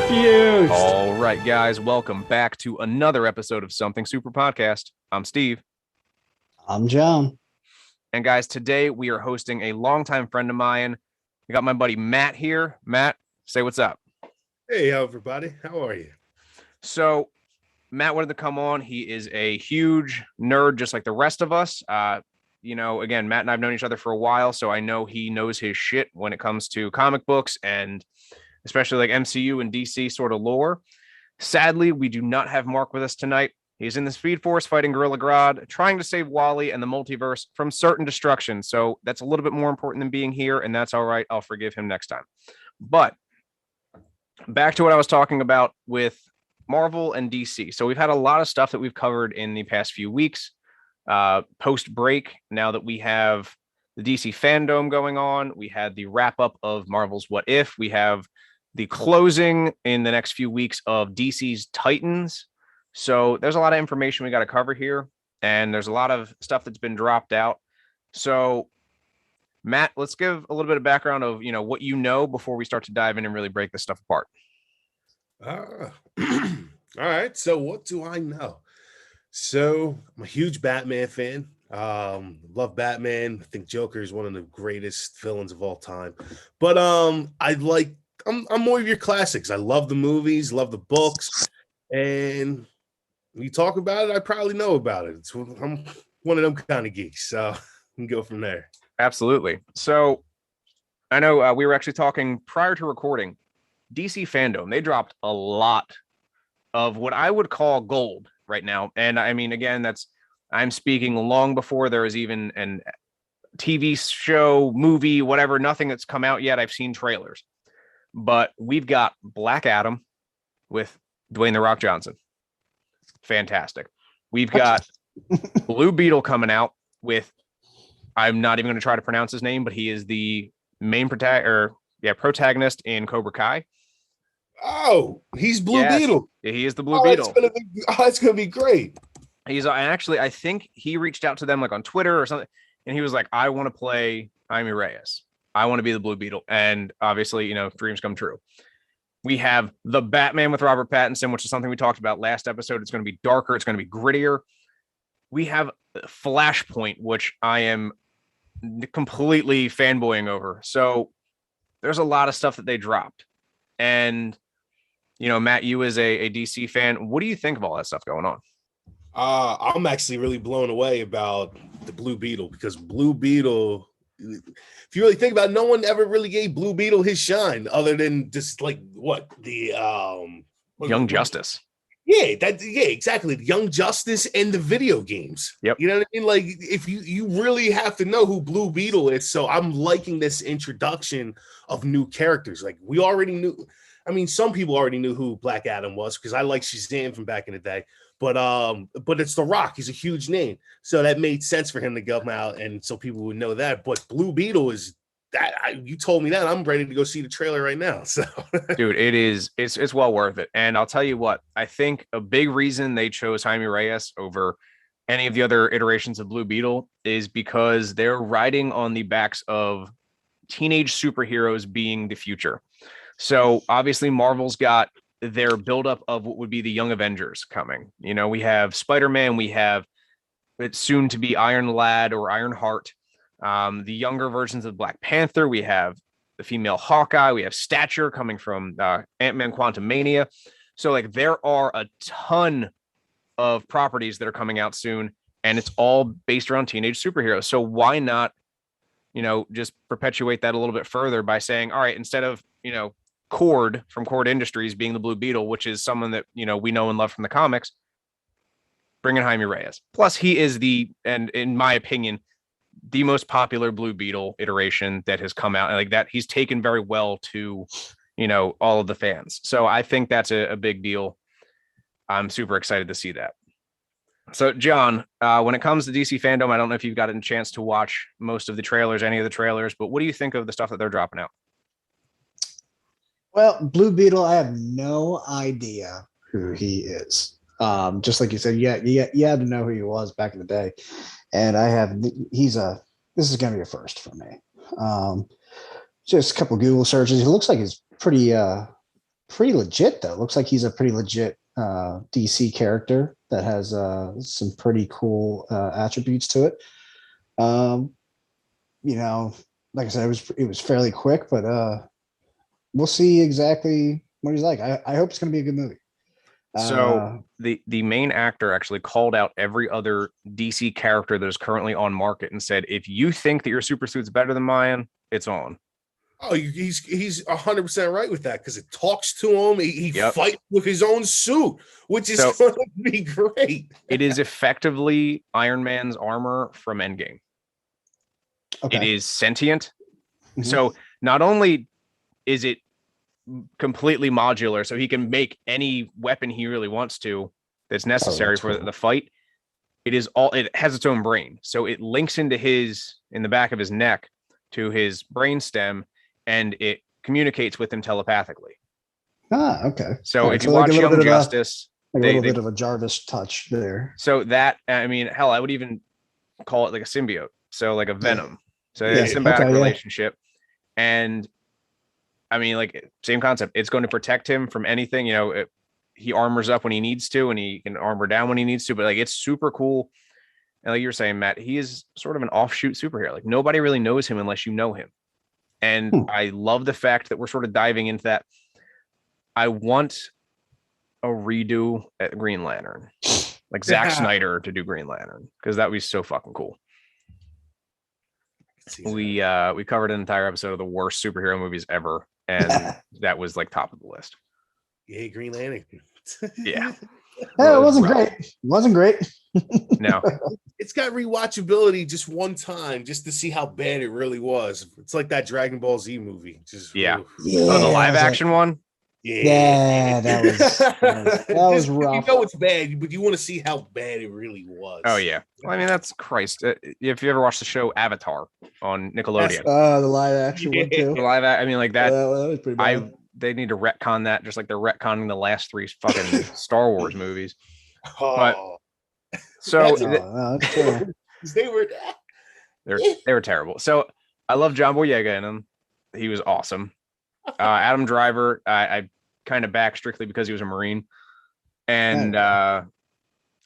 Confused. All right, guys, welcome back to another episode of Something Super Podcast. I'm Steve. I'm John. And guys, today we are hosting a longtime friend of mine. We got my buddy Matt here. Matt, say what's up. Hey, everybody. How are you? So, Matt wanted to come on. He is a huge nerd, just like the rest of us. Again, Matt and I have known each other for a while, so I know he knows his shit when it comes to comic books and especially like MCU and DC sort of lore. Sadly, we do not have Mark with us tonight. He's in the Speed Force fighting Gorilla Grodd, trying to save Wally and the multiverse from certain destruction. So that's a little bit more important than being here, and that's all right. I'll forgive him next time. But back to what I was talking about with Marvel and DC. So we've had a lot of stuff that we've covered in the past few weeks. Post break, now that we have the DC fandom going on, we had the wrap up of Marvel's What If. We have the closing in the next few weeks of DC's Titans. So there's a lot of information we got to cover here, and there's a lot of stuff that's been dropped out. So Matt, let's give a little bit of background of, what you know before we start to dive in and really break this stuff apart. All right. So what do I know? So I'm a huge Batman fan. Love Batman. I think Joker is one of the greatest villains of all time. But I'm more of your classics. I love the movies, love the books, and when you talk about it, I probably know about it. I'm one of them kind of geeks, so we can go from there. Absolutely. So I know we were actually talking prior to recording. DC fandom, they dropped a lot of what I would call gold right now. And I mean, again, I'm speaking long before there is even an TV show, movie, whatever, nothing that's come out yet. I've seen trailers. But we've got Black Adam with Dwayne The Rock Johnson. Fantastic. We've got Blue Beetle coming out with, I'm not even going to try to pronounce his name, but he is the main protagonist in Cobra Kai. Oh, he's Blue Beetle. Yeah, he is the Blue Beetle. It's gonna be great. He's actually, I think he reached out to them like on Twitter or something, and he was like, I want to play Jaime Reyes. I want to be the Blue Beetle. And obviously, dreams come true. We have the Batman with Robert Pattinson, which is something we talked about last episode. It's going to be darker. It's going to be grittier. We have Flashpoint, which I am completely fanboying over. So there's a lot of stuff that they dropped. And, Matt, you as a DC fan, what do you think of all that stuff going on? I'm actually really blown away about the Blue Beetle, because Blue Beetle, if you really think about it, no one ever really gave Blue Beetle his shine other than just like Young Justice. Yeah, exactly. Young Justice and the video games. Yep. You know what I mean? Like, if you really have to know who Blue Beetle is. So I'm liking this introduction of new characters. Like, we already knew. I mean, some people already knew who Black Adam was, because I like Shazam from back in the day. But it's The Rock. He's a huge name, so that made sense for him to come out, and so people would know that. But Blue Beetle is that. You told me that, I'm ready to go see the trailer right now. So, dude, it's well worth it. And I'll tell you what, I think a big reason they chose Jaime Reyes over any of the other iterations of Blue Beetle is because they're riding on the backs of teenage superheroes being the future. So obviously, Marvel's got their buildup of what would be the Young Avengers coming. We have Spider-Man, we have it's soon to be Iron Lad or Iron Heart. The younger versions of Black Panther, we have the female Hawkeye, we have Stature coming from Ant-Man Quantumania. So like there are a ton of properties that are coming out soon, and it's all based around teenage superheroes. So why not, just perpetuate that a little bit further by saying, all right, instead of, Cord from Cord Industries being the Blue Beetle, which is someone that, we know and love from the comics, bring in Jaime Reyes. Plus, he is and in my opinion, the most popular Blue Beetle iteration that has come out. And like that, he's taken very well to, all of the fans. So I think that's a big deal. I'm super excited to see that. So, John, when it comes to DC fandom, I don't know if you've gotten a chance to watch most of the trailers, any of the trailers, but what do you think of the stuff that they're dropping out? Well, Blue Beetle, I have no idea who he is. Just like you said, you had to know who he was back in the day. And this is going to be a first for me. Just a couple of Google searches. He looks like he's pretty pretty legit though. Looks like he's a pretty legit DC character that has some pretty cool attributes to it. Um, you know, like I said, it was fairly quick, but we'll see exactly what he's like. I hope it's going to be a good movie. So the main actor actually called out every other DC character that is currently on market and said, if you think that your super suit's better than mine, it's on. Oh, he's 100% right with that because it talks to him. He Yep. fights with his own suit, which is So- going to be great. It is effectively Iron Man's armor from Endgame. Okay. It is sentient. Mhm. So not only is it completely modular, so he can make any weapon he really wants to that's necessary that's for cool. the fight. It has its own brain. So it links into in the back of his neck to his brain stem, and it communicates with him telepathically. Okay. So All right, if you like watch a little Young bit of Justice, a little bit of a Jarvis touch there. so that, I mean, hell, I would even call it like a symbiote. So like a Venom. So Yeah. a symbiotic Okay, yeah. relationship. And I mean, like, same concept. It's going to protect him from anything. He armors up when he needs to, and he can armor down when he needs to. But like, it's super cool. And like you were saying, Matt, he is sort of an offshoot superhero. Like, nobody really knows him unless you know him. And I love the fact that we're sort of diving into that. I want a redo at Green Lantern, like Zack Snyder to do Green Lantern, because that would be so fucking cool. We covered an entire episode of the worst superhero movies ever, and that was like top of the list. Yeah, Green Lantern. Yeah. Yeah, it wasn't great. It wasn't great. No. It's got rewatchability just one time, just to see how bad it really was. It's like that Dragon Ball Z movie. Just Yeah. Yeah, Oh, the I live was like- action one? Yeah, that was Just- rough. You know it's bad, but you want to see how bad it really was. Oh, yeah. Well, I mean, that's Christ. If you ever watched the show Avatar on Nickelodeon, The live action one Yeah. too. the live, I mean, like that, that was pretty bad. they need to retcon that just like they're retconning the last 3 fucking Star Wars movies. Oh, So That's That's true. they were. they were terrible. So I love John Boyega in them. He was awesome. Adam Driver, I kind of back strictly because he was a Marine. And I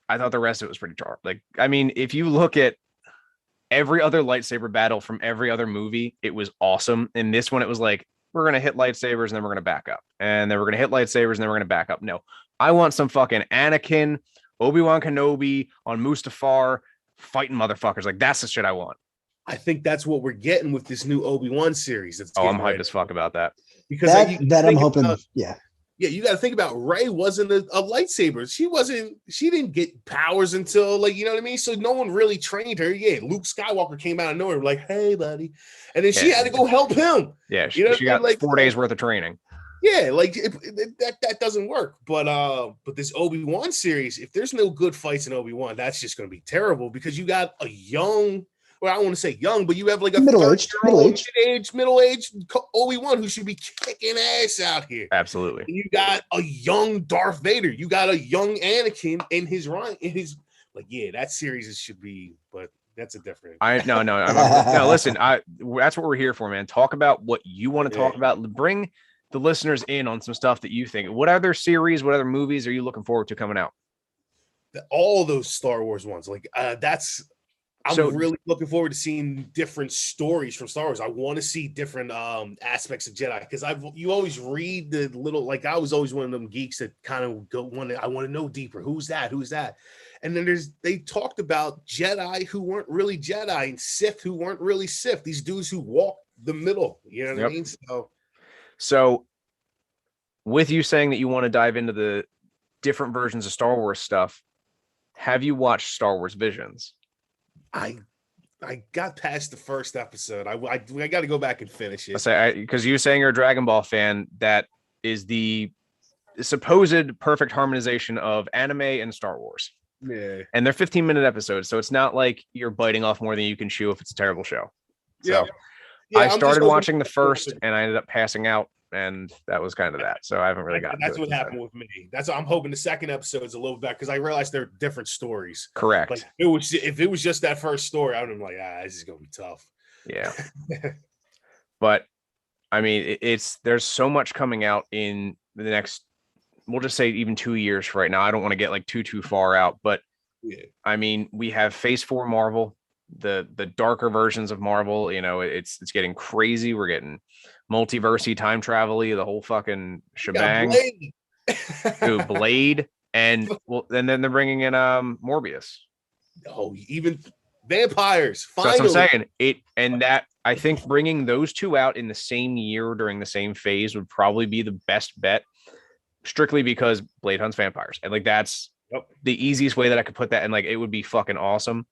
thought the rest of it was pretty sharp. Like, I mean, if you look at every other lightsaber battle from every other movie, it was awesome. In this one, it was like, we're going to hit lightsabers and then we're going to back up. And then we're going to hit lightsabers and then we're going to back up. No, I want some fucking Anakin, Obi-Wan Kenobi on Mustafar fighting motherfuckers. Like, that's the shit I want. I think that's what we're getting with this new Obi-Wan series. I'm hyped as fuck about that. Because that I'm hoping. Yeah, you got to think about Rey wasn't a lightsaber. She didn't get powers until, like, you know what I mean? So no one really trained her. Yeah, Luke Skywalker came out of nowhere like, hey, buddy. And then she had to go help him. Yeah, You know she got like 4 days worth of training. Yeah, like that doesn't work. But this Obi-Wan series, if there's no good fights in Obi-Wan, that's just going to be terrible because you got a young, well, I don't want to say young, but you have like a middle-aged Obi-Wan who should be kicking ass out here. Absolutely. And you got a young Darth Vader. You got a young Anakin in his like, yeah, that series should be, but that's a different. No. Listen, that's what we're here for, man. Talk about what you want to talk about. Bring the listeners in on some stuff that you think. What other series, what other movies are you looking forward to coming out? All those Star Wars ones, like I'm really looking forward to seeing different stories from Star Wars. I want to see different aspects of Jedi because you always read the little, like, I was always one of them geeks that kind of I want to know deeper. Who's that? And then they talked about Jedi who weren't really Jedi and Sith who weren't really Sith. These dudes who walk the middle. You know what I mean? So with you saying that you want to dive into the different versions of Star Wars stuff, have you watched Star Wars Visions? I got past the first episode. I got to go back and finish it. Because you saying you're a Dragon Ball fan, that is the supposed perfect harmonization of anime and Star Wars. Yeah. And they're 15-minute episodes, so it's not like you're biting off more than you can chew if it's a terrible show. So I started watching the first and I ended up passing out, and that was kind of that. So I haven't really gotten That's what happened with me. That's what I'm hoping the second episode is a little better because I realized they're different stories. Correct. Like if it was just that first story, I would have been like, this is gonna be tough. Yeah. But I mean, there's so much coming out in the next, we'll just say even 2 years for right now. I don't want to get like too far out, but Yeah. I mean, we have Phase 4 Marvel, the darker versions of Marvel. You know, it's getting crazy. We're getting multiversey, time travel-y, the whole fucking shebang. Blade. Dude, Blade, and well, and then they're bringing in Morbius. Oh, even vampires. So that's Finally. what I'm saying. That I think bringing those two out in the same year during the same phase would probably be the best bet, strictly because Blade hunts vampires, and like that's the easiest way that I could put that, and like it would be fucking awesome.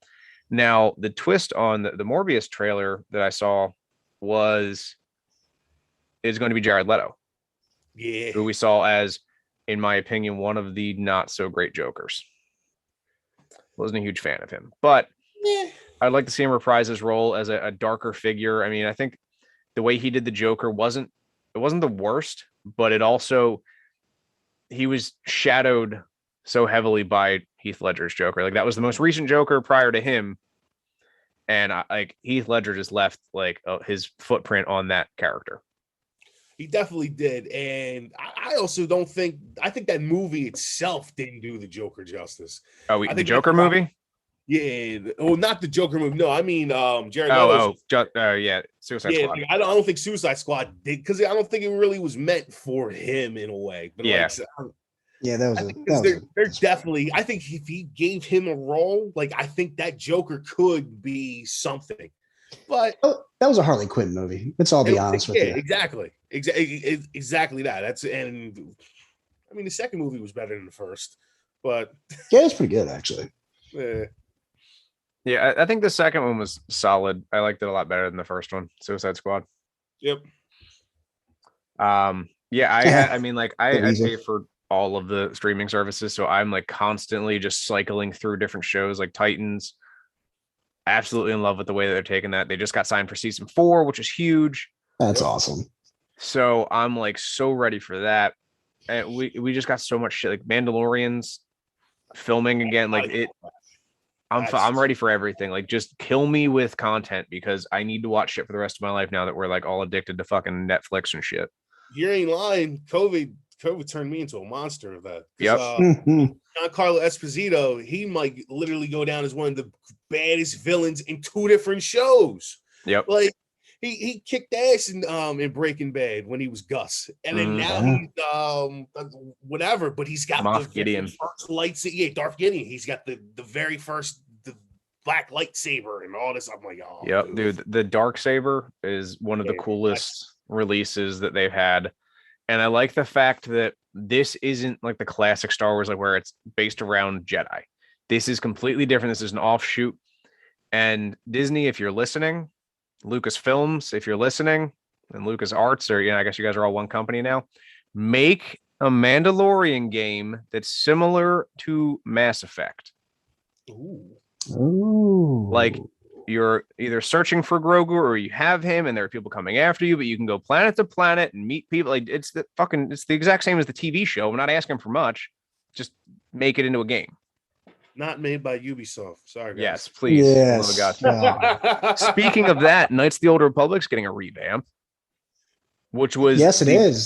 Now, the twist on the Morbius trailer that I saw is going to be Jared Leto. Yeah. Who we saw as, in my opinion, one of the not so great Jokers. Wasn't a huge fan of him, but I'd like to see him reprise his role as a darker figure. I mean, I think the way he did the Joker wasn't the worst, but it also, he was shadowed so heavily by Heath Ledger's Joker. Like that was the most recent Joker prior to him. And like Heath Ledger just left like his footprint on that character. He definitely did. And I also don't think, I think that movie itself didn't do the Joker justice. Oh, the Joker movie? Yeah. Oh, not the Joker movie. No, I mean, Jared Leto's. Yeah. Suicide Squad. I don't think Suicide Squad did, because I don't think it really was meant for him in a way. But yeah. Yeah, they're definitely, I think if he gave him a role, like I think that Joker could be something. But that was a Harley Quinn movie. Let's all be honest with you. Exactly that. That's, and I mean the second movie was better than the first, but yeah, it's pretty good actually. Yeah, I think the second one was solid. I liked it a lot better than the first one, Suicide Squad. Yep. Yeah, I mean, like I pay for all of the streaming services, so I'm like constantly just cycling through different shows like Titans. Absolutely in love with the way that they're taking that. They just got signed for season 4, which is huge. That's awesome. So I'm like so ready for that. And we just got so much shit, like Mandalorian's filming again. Like it, I'm ready for everything. Like just kill me with content, because I need to watch shit for the rest of my life now that we're like all addicted to fucking Netflix and shit. You ain't lying. COVID turned me into a monster of that. Yep. Giancarlo Esposito, he might literally go down as one of the baddest villains in 2 different shows. Yep. Like he kicked ass in Breaking Bad when he was Gus, and then now he's whatever. But he's got Moff Gideon. First lightsaber. Yeah, Darth Gideon. He's got the very first black lightsaber and all this. I'm like, oh, yep, dude. The dark saber is one of the coolest releases that they've had. And I like the fact that this isn't like the classic Star Wars, like where it's based around Jedi. This is completely different. This is an offshoot. And Disney, if you're listening, Lucasfilms, if you're listening, and LucasArts, or I guess you guys are all one company now, make a Mandalorian game that's similar to Mass Effect. Ooh. Like you're either searching for Grogu or you have him and there are people coming after you, but you can go planet to planet and meet people. Like it's the exact same as the TV show. I'm not asking for much. Just make it into a game. Not made by Ubisoft. Sorry, guys. Yes, please. Yes. Oh, speaking of that, Knights of the Old Republic's getting a revamp, which was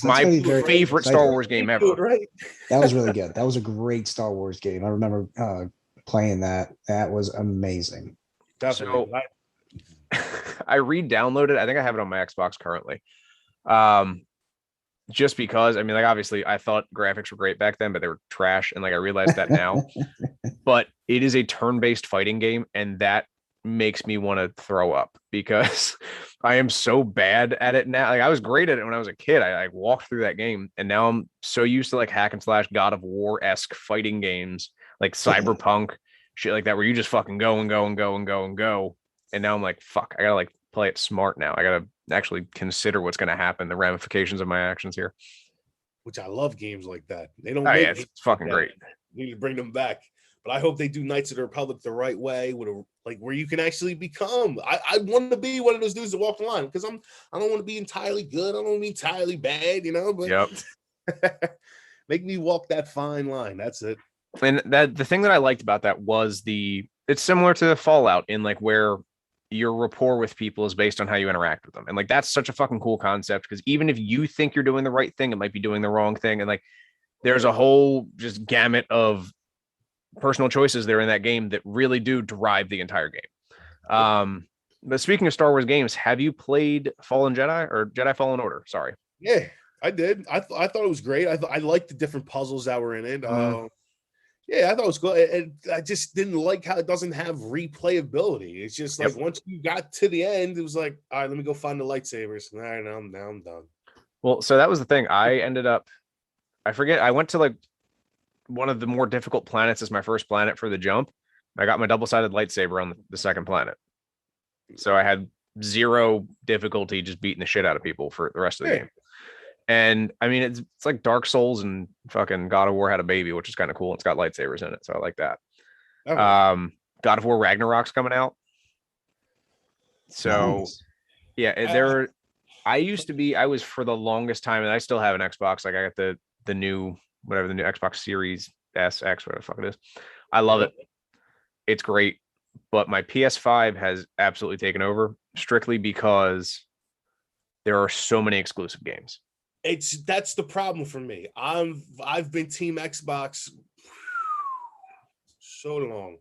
my favorite Star Wars game ever. Right? That was really good. That was a great Star Wars game. I remember playing that. That was amazing. Definitely. So, I re-downloaded. I think I have it on my Xbox currently. Just because, I mean, like obviously I thought graphics were great back then, but they were trash, and like I realized that now. But it is a turn-based fighting game, and that makes me want to throw up because I am so bad at it now. Like I was great at it when I was a kid. I walked through that game, and now I'm so used to like hack and slash God of War-esque fighting games, like Cyberpunk, shit like that, where you just fucking go and go and go and go and go. And now I'm like, fuck, I gotta like play it smart now. I gotta actually consider what's gonna happen, the ramifications of my actions here. Which I love games like that. They don't. Yeah, it's fucking great. We need to bring them back. But I hope they do Knights of the Republic the right way, with where you can actually become. I want to be one of those dudes that walk the line, because I don't want to be entirely good. I don't want to be entirely bad, But yep. Make me walk that fine line. That's it. And that the thing that I liked about that was it's similar to Fallout in like where your rapport with people is based on how you interact with them. And like that's such a fucking cool concept, because even if you think you're doing the right thing, it might be doing the wrong thing. And like there's a whole just gamut of personal choices there in that game that really do drive the entire game. But speaking of Star Wars games, have you played Fallen Jedi or Jedi Fallen Order? Sorry. Yeah, I did. I thought it was great. I liked the different puzzles that were in it. Yeah, I thought it was good. And I just didn't like how it doesn't have replayability. It's just like once you got to the end, it was like, all right, let me go find the lightsabers. All right, now I'm done. Well, so that was the thing. I went to like one of the more difficult planets as my first planet for the jump. I got my double-sided lightsaber on the second planet. So I had 0 difficulty just beating the shit out of people for the rest of the game. And I mean, it's like Dark Souls and fucking God of War had a baby, which is kind of cool. It's got lightsabers in it, so I like that. Okay. God of War Ragnarok's coming out. So yeah, I was for the longest time, and I still have an Xbox. Like I got the new Xbox Series S, X, whatever the fuck it is. I love it. It's great. But my PS5 has absolutely taken over, strictly because there are so many exclusive games. That's the problem for me. I've been Team Xbox so long.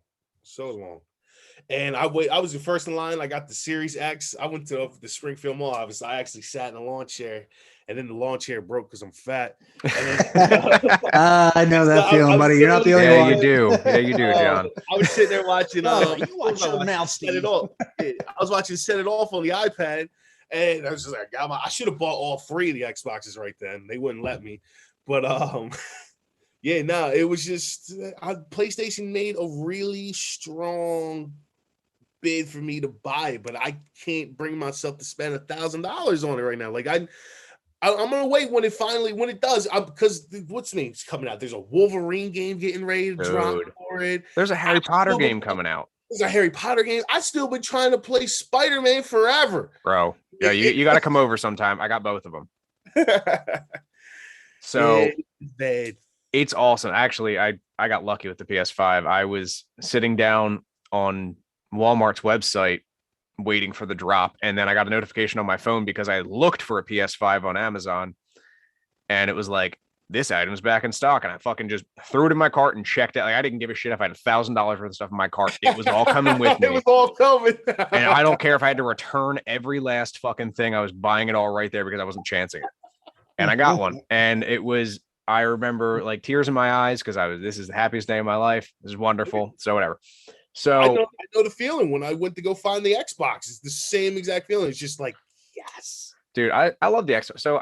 And I was the first in line. I got the Series X. I went to the Springfield Mall office. I actually sat in a lawn chair, and then the lawn chair broke because I'm fat. I know that feeling, buddy. You're not the only one. Yeah, you do. Yeah, you do, John. I was sitting there watching. You watch your mouth, Steve. I was watching Set It Off on the iPad. And I was just like, I should have bought all 3 of the Xboxes right then. They wouldn't let me. But yeah, no, it was just PlayStation made a really strong bid for me to buy it, but I can't bring myself to spend $1,000 on it right now. Like I'm gonna wait when it does, because what's the name's coming out? There's a Wolverine game getting ready to drop for it. There's a Harry Potter game coming out. There's a Harry Potter game. I've still been trying to play Spider-Man forever, bro. Yeah, you got to come over sometime. I got both of them. So it's awesome. Actually, I got lucky with the PS5. I was sitting down on Walmart's website waiting for the drop, and then I got a notification on my phone because I looked for a PS5 on Amazon, and it was like, this item's back in stock, and I fucking just threw it in my cart and checked it. Like I didn't give a shit if I had $1,000 worth of stuff in my cart. It was all coming with me. It was all coming. And I don't care if I had to return every last fucking thing. I was buying it all right there because I wasn't chancing it. And I got one. And it was, I remember like tears in my eyes because this is the happiest day of my life. This is wonderful. So whatever. So I know the feeling when I went to go find the Xbox. It's the same exact feeling. It's just like, yes. Dude, I love the Xbox. So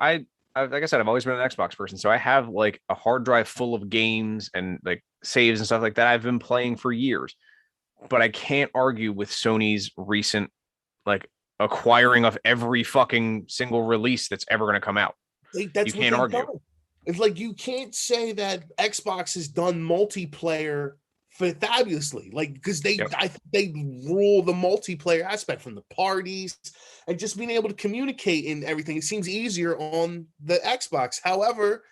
like I said, I've always been an Xbox person. So I have like a hard drive full of games and like saves and stuff like that I've been playing for years. But I can't argue with Sony's recent like acquiring of every fucking single release that's ever going to come out. You can't argue. Done. It's like you can't say that Xbox has done multiplayer fabulously, like because they rule the multiplayer aspect from the parties and just being able to communicate and everything. It seems easier on the Xbox. However,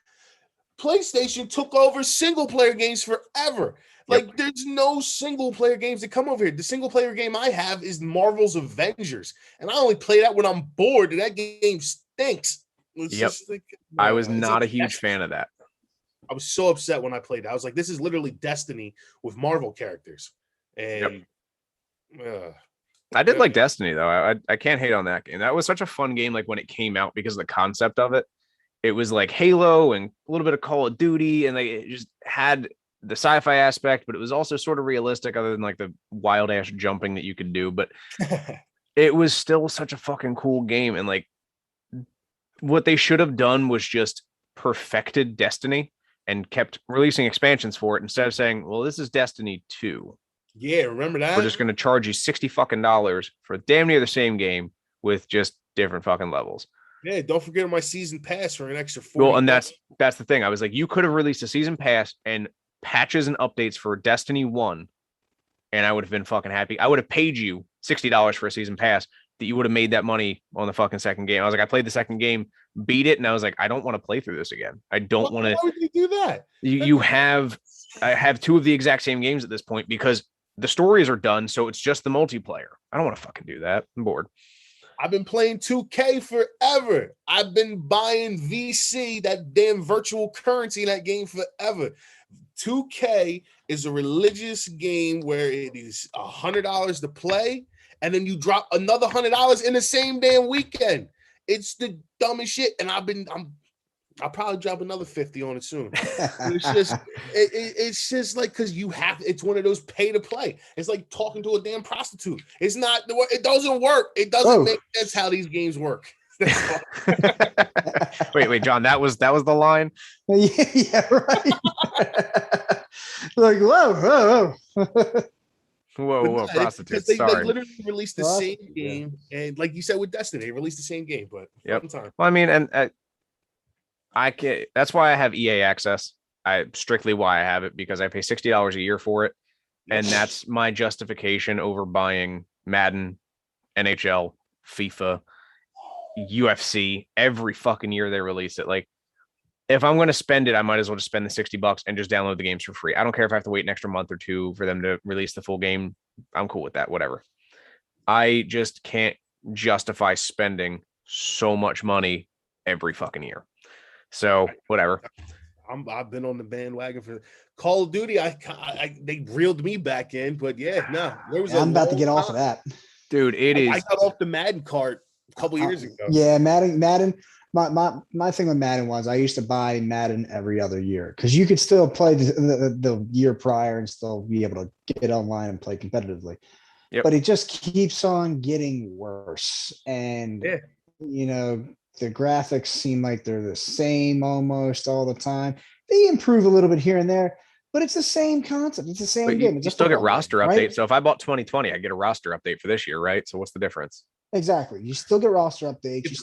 PlayStation took over single player games forever. Like there's no single player games that come over here. The single player game I have is Marvel's Avengers, and I only play that when I'm bored, and that game stinks. Just like, I was not a huge fan of that. I was so upset when I played it. I was like, this is literally Destiny with Marvel characters. And I did like Destiny, though. I can't hate on that game. That was such a fun game, like when it came out, because of the concept of it. It was like Halo and a little bit of Call of Duty, and they just had the sci-fi aspect, but it was also sort of realistic, other than like the wild ass jumping that you could do. But it was still such a fucking cool game. And like what they should have done was just perfected Destiny and kept releasing expansions for it instead of saying, well, this is Destiny 2. Yeah, remember that? We're just going to charge you $60 fucking for damn near the same game with just different fucking levels. Yeah, don't forget my season pass for an extra 40. Well, and that's the thing. I was like, you could have released a season pass and patches and updates for Destiny 1, and I would have been fucking happy. I would have paid you $60 for a season pass that you would have made that money on the fucking second game. I was like, I played the second game, beat it, and I was like, I don't want to play through this again. I don't want to. Why would you do that? I have 2 of the exact same games at this point because the stories are done, so it's just the multiplayer. I don't want to fucking do that. I'm bored. I've been playing 2K forever. I've been buying VC, that damn virtual currency in that game forever. 2K is a religious game where it is $100 to play, and then you drop another $100 in the same damn weekend. It's the dumbest shit, and I'll probably drop another 50 on it soon. It's just like, because it's one of those pay to play. It's like talking to a damn prostitute. It's not, it doesn't work. It doesn't make sense how these games work. wait, John, that was the line. Yeah, right. Like, whoa. Whoa, prostitutes. They Sorry. literally released the same game, and like you said with Destiny, they released the same game, but time. Well, I mean, and I can. That's why I have EA access. Strictly why I have it, because I pay $60 a year for it, and that's my justification over buying Madden, NHL, FIFA, UFC every fucking year they release it. Like, if I'm going to spend it, I might as well just spend the $60 and just download the games for free. I don't care if I have to wait an extra month or two for them to release the full game. I'm cool with that. Whatever. I just can't justify spending so much money every fucking year. So whatever. I've been on the bandwagon for Call of Duty. They reeled me back in, but I'm about to get off of that, dude. I got off the Madden cart a couple years ago. Yeah, Madden. My thing with Madden was I used to buy Madden every other year because you could still play the year prior and still be able to get online and play competitively. Yep. But it just keeps on getting worse, and the graphics seem like they're the same almost all the time. They improve a little bit here and there, but it's the same concept. It's the same game. You still get roster updates. Right? So if I bought 2020, I get a roster update for this year, right? So what's the difference? Exactly. You still get roster updates. You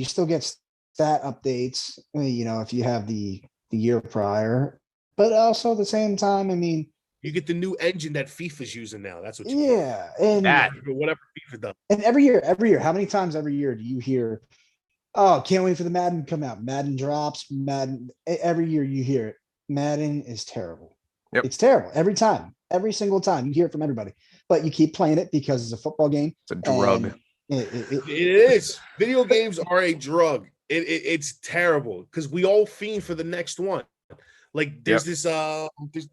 still get stat updates, if you have the year prior, but also at the same time, I mean, you get the new engine that FIFA's using now. That's what and whatever FIFA does. And every year, how many times every year do you hear, oh, can't wait for the Madden to come out. Madden drops, every year you hear it. Madden is terrible. Yep. It's terrible every time. Every single time you hear it from everybody, but you keep playing it because it's a football game. It's a drug. It is. Video games are a drug. It's terrible because we all fiend for the next one. Like there's this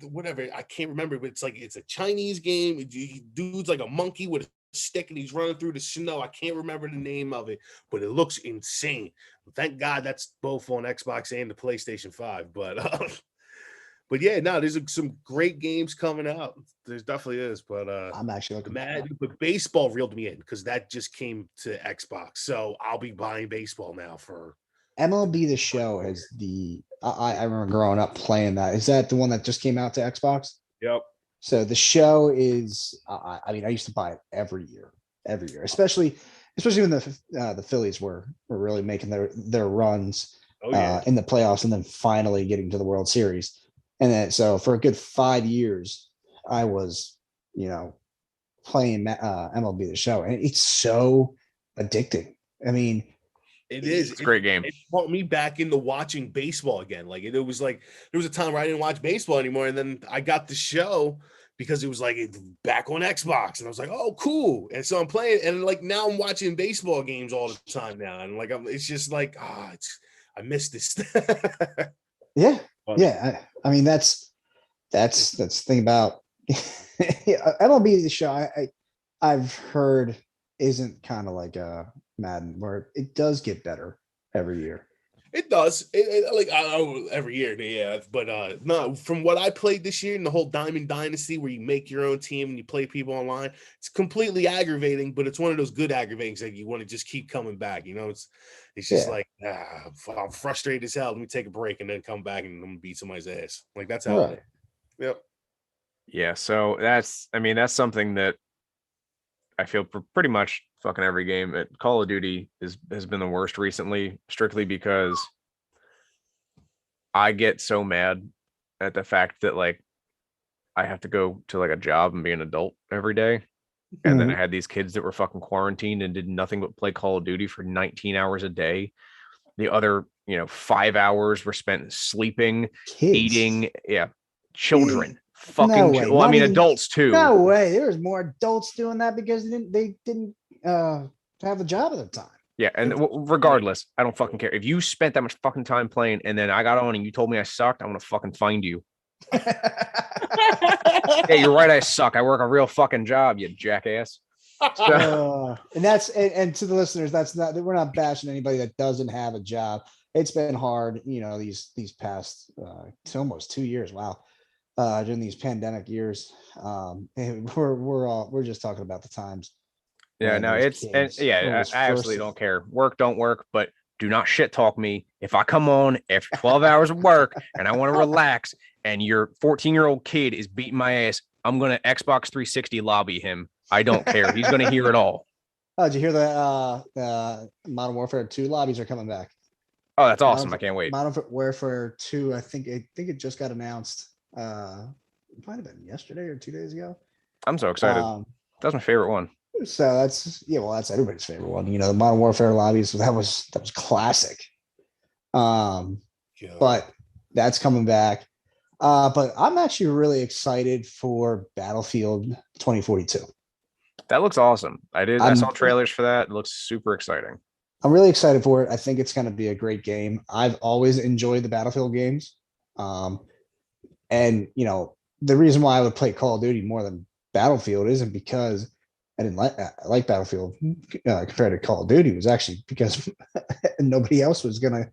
whatever, I can't remember, but it's a Chinese game. Dude's like a monkey with a stick and he's running through the snow. I can't remember the name of it, but it looks insane. Thank God that's both on Xbox and the PlayStation 5. But yeah, no, there's some great games coming out. There definitely is, but I'm actually looking mad. But baseball reeled me in because that just came to Xbox, so I'll be buying baseball now for MLB The Show. Has I remember growing up playing that. Is that the one that just came out to Xbox? Yep. So the show is, I used to buy it every year, especially when the Phillies were really making their runs in the playoffs and then finally getting to the World Series. And then, so for a good 5 years, I was, playing MLB The Show, and it's so addicting. I mean, it is. It's a great game. It brought me back into watching baseball again. Like it was like there was a time where I didn't watch baseball anymore, and then I got the show because it was like back on Xbox, and I was like, "Oh, cool!" And so I'm playing, and like now I'm watching baseball games all the time now, and like it's just like I miss this. Yeah. I mean that's the thing about MLB The Show. I've heard isn't kind of like a Madden, where it does get better every year. It does. Every year, yeah. But no, from what I played this year in the whole Diamond Dynasty, where you make your own team and you play people online, it's completely aggravating. But it's one of those good aggravatings that you want to just keep coming back. It's just like I'm frustrated as hell. Let me take a break and then come back and I'm gonna beat somebody's ass. Like that's how. Right. Yep. Yeah. So that's something that I feel pretty much fucking every game. Call of Duty has been the worst recently, strictly because I get so mad at the fact that like I have to go to like a job and be an adult every day. And then I had these kids that were fucking quarantined and did nothing but play Call of Duty for 19 hours a day. The other, 5 hours were spent sleeping, eating. Yeah. Children, fucking. No way. Well, I Not mean, even- adults too. No way. There was more adults doing that because they didn't have a job at the time. Yeah, and regardless, I don't fucking care. If you spent that much fucking time playing and then I got on and you told me I sucked, I'm gonna fucking find you. Yeah, you're right. I suck. I work a real fucking job, you jackass. And that's and to the listeners, that's not, we're not bashing anybody that doesn't have a job. It's been hard, these past it's almost 2 years. Wow. During these pandemic years. And we're just talking about the times. Yeah, no, it's and yeah, I absolutely don't care. Work, don't work, but do not shit talk me. If I come on after 12 hours of work and I want to relax and your 14-year-old kid is beating my ass, I'm gonna Xbox 360 lobby him. I don't care. He's gonna hear it all. Oh, did you hear that Modern Warfare 2 lobbies are coming back? Oh, that's awesome. I can't wait. Modern Warfare 2, I think it just got announced. It might have been yesterday or 2 days ago. I'm so excited. That's my favorite one. So that's everybody's favorite one. The Modern Warfare lobbies, that was classic. But that's coming back. But I'm actually really excited for Battlefield 2042. That looks awesome. I saw trailers for that. It looks super exciting. I'm really excited for it. I think it's going to be a great game. I've always enjoyed the Battlefield games. And the reason why I would play Call of Duty more than Battlefield isn't because I like Battlefield compared to Call of Duty. It was actually because nobody else was gonna.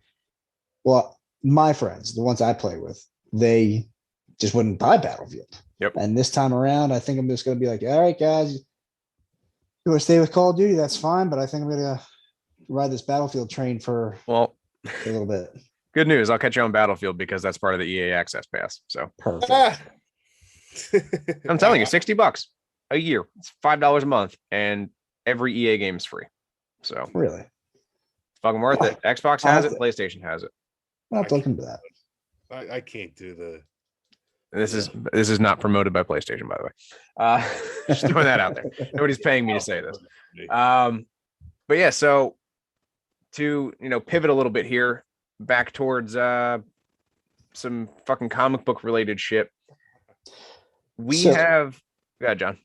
Well, my friends, the ones I play with, they just wouldn't buy Battlefield. Yep. And this time around, I think I'm just gonna be like, all right, guys, you want to stay with Call of Duty? That's fine, but I think I'm gonna ride this Battlefield train for a little bit. Good news. I'll catch you on Battlefield because that's part of the EA Access Pass. So perfect. I'm telling you, $60 a year. It's $5 a month, and every EA game is free. So really, it's fucking worth it. Xbox has it. PlayStation has it. I'm not looking for that. I can't do the. This is not promoted by PlayStation, by the way. Just throwing that out there. Nobody's paying me to say this. But yeah, so to pivot a little bit here, back towards some fucking comic book related shit. Yeah, John.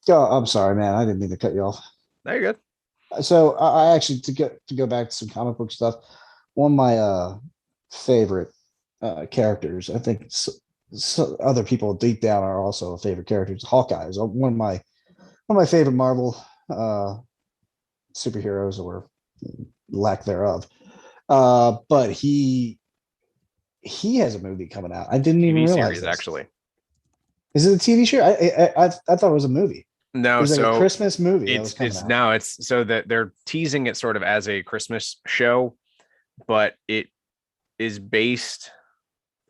Oh, I'm sorry, man. I didn't mean to cut you off. No, you're good. So I actually to go back to some comic book stuff. One of my favorite characters, I think other people deep down are also favorite characters. Hawkeye is one of my favorite Marvel superheroes, or lack thereof. But he has a movie coming out. I didn't even realize series, actually. Is it a TV show? I thought it was a movie. No, it was so a Christmas movie. It's so that they're teasing it sort of as a Christmas show, but it is based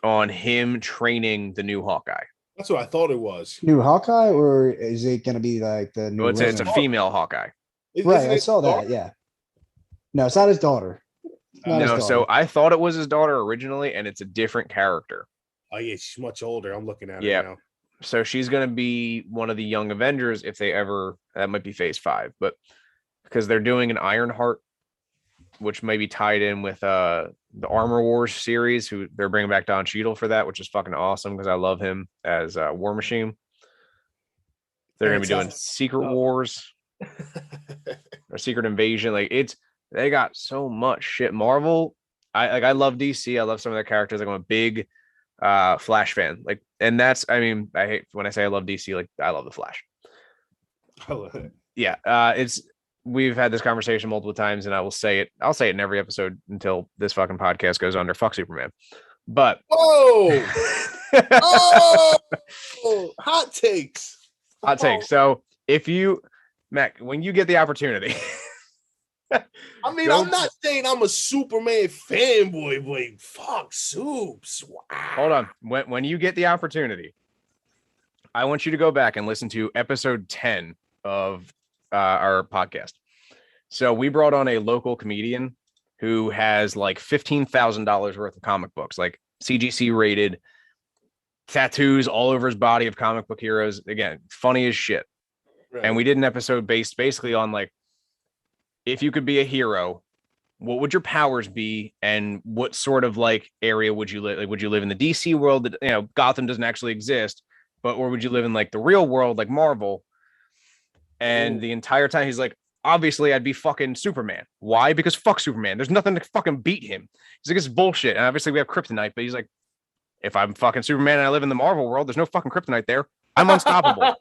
on him training the new Hawkeye. That's what I thought it was. New Hawkeye, or is it going to be like the new? Well, it's a female Hawkeye. Right, I saw that. Yeah. No, it's not his daughter. So I thought it was his daughter originally, and it's a different character. Oh yeah, she's much older. I'm looking at her now. So she's going to be one of the young Avengers if they ever, that might be phase 5, but because they're doing an Ironheart, which may be tied in with the Armor Wars series, who they're bringing back Don Cheadle for that, which is fucking awesome because I love him as War Machine. They're going to be doing Secret Wars or Secret Invasion. They got so much shit. Marvel, I love DC. I love some of their characters. I'm a big Flash fan. And that's, I hate when I say I love DC, I love the Flash. I love it. Yeah. We've had this conversation multiple times, and I'll say it in every episode until this fucking podcast goes under. Fuck Superman. But oh, hot takes. So Mac, when you get the opportunity, I'm not saying I'm a Superman fanboy, but fuck Supes. Wow. Hold on. When you get the opportunity, I want you to go back and listen to episode 10 of our podcast. So we brought on a local comedian who has $15,000 worth of comic books, CGC rated, tattoos all over his body of comic book heroes. Again, funny as shit. Right. And we did an episode based basically on if you could be a hero, what would your powers be, and what sort of area would you live? Would you live in the DC world that Gotham doesn't actually exist? or would you live in like the real world, like Marvel? And the entire time he's like, obviously I'd be fucking Superman. Why? Because fuck Superman. There's nothing to fucking beat him. He's like, it's bullshit. And obviously we have kryptonite, but he's like, if I'm fucking Superman and I live in the Marvel world, there's no fucking kryptonite there. I'm unstoppable.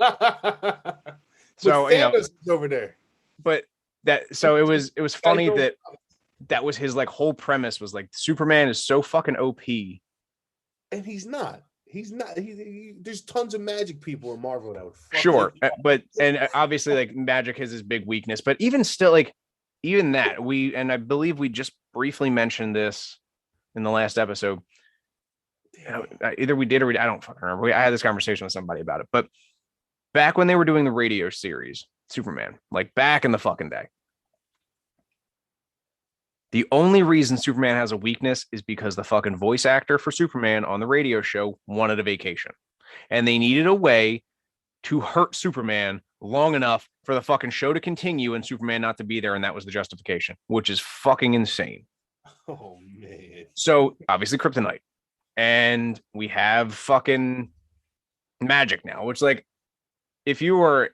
So, Thanos is over there. But it was funny that was his like whole premise was like Superman is so fucking OP. And he's not. There's tons of magic people in Marvel that would sure, but and obviously like magic is his big weakness. But even still, like even that I believe we just briefly mentioned this in the last episode. Either we did or I don't fucking remember. I had this conversation with somebody about it, but back when they were doing the radio series Superman, like back in the fucking day, the only reason Superman has a weakness is because the fucking voice actor for Superman on the radio show wanted a vacation, and they needed a way to hurt Superman long enough for the fucking show to continue and Superman not to be there, and that was the justification, which is fucking insane. Oh man. So obviously kryptonite. And we have fucking magic now, which like if you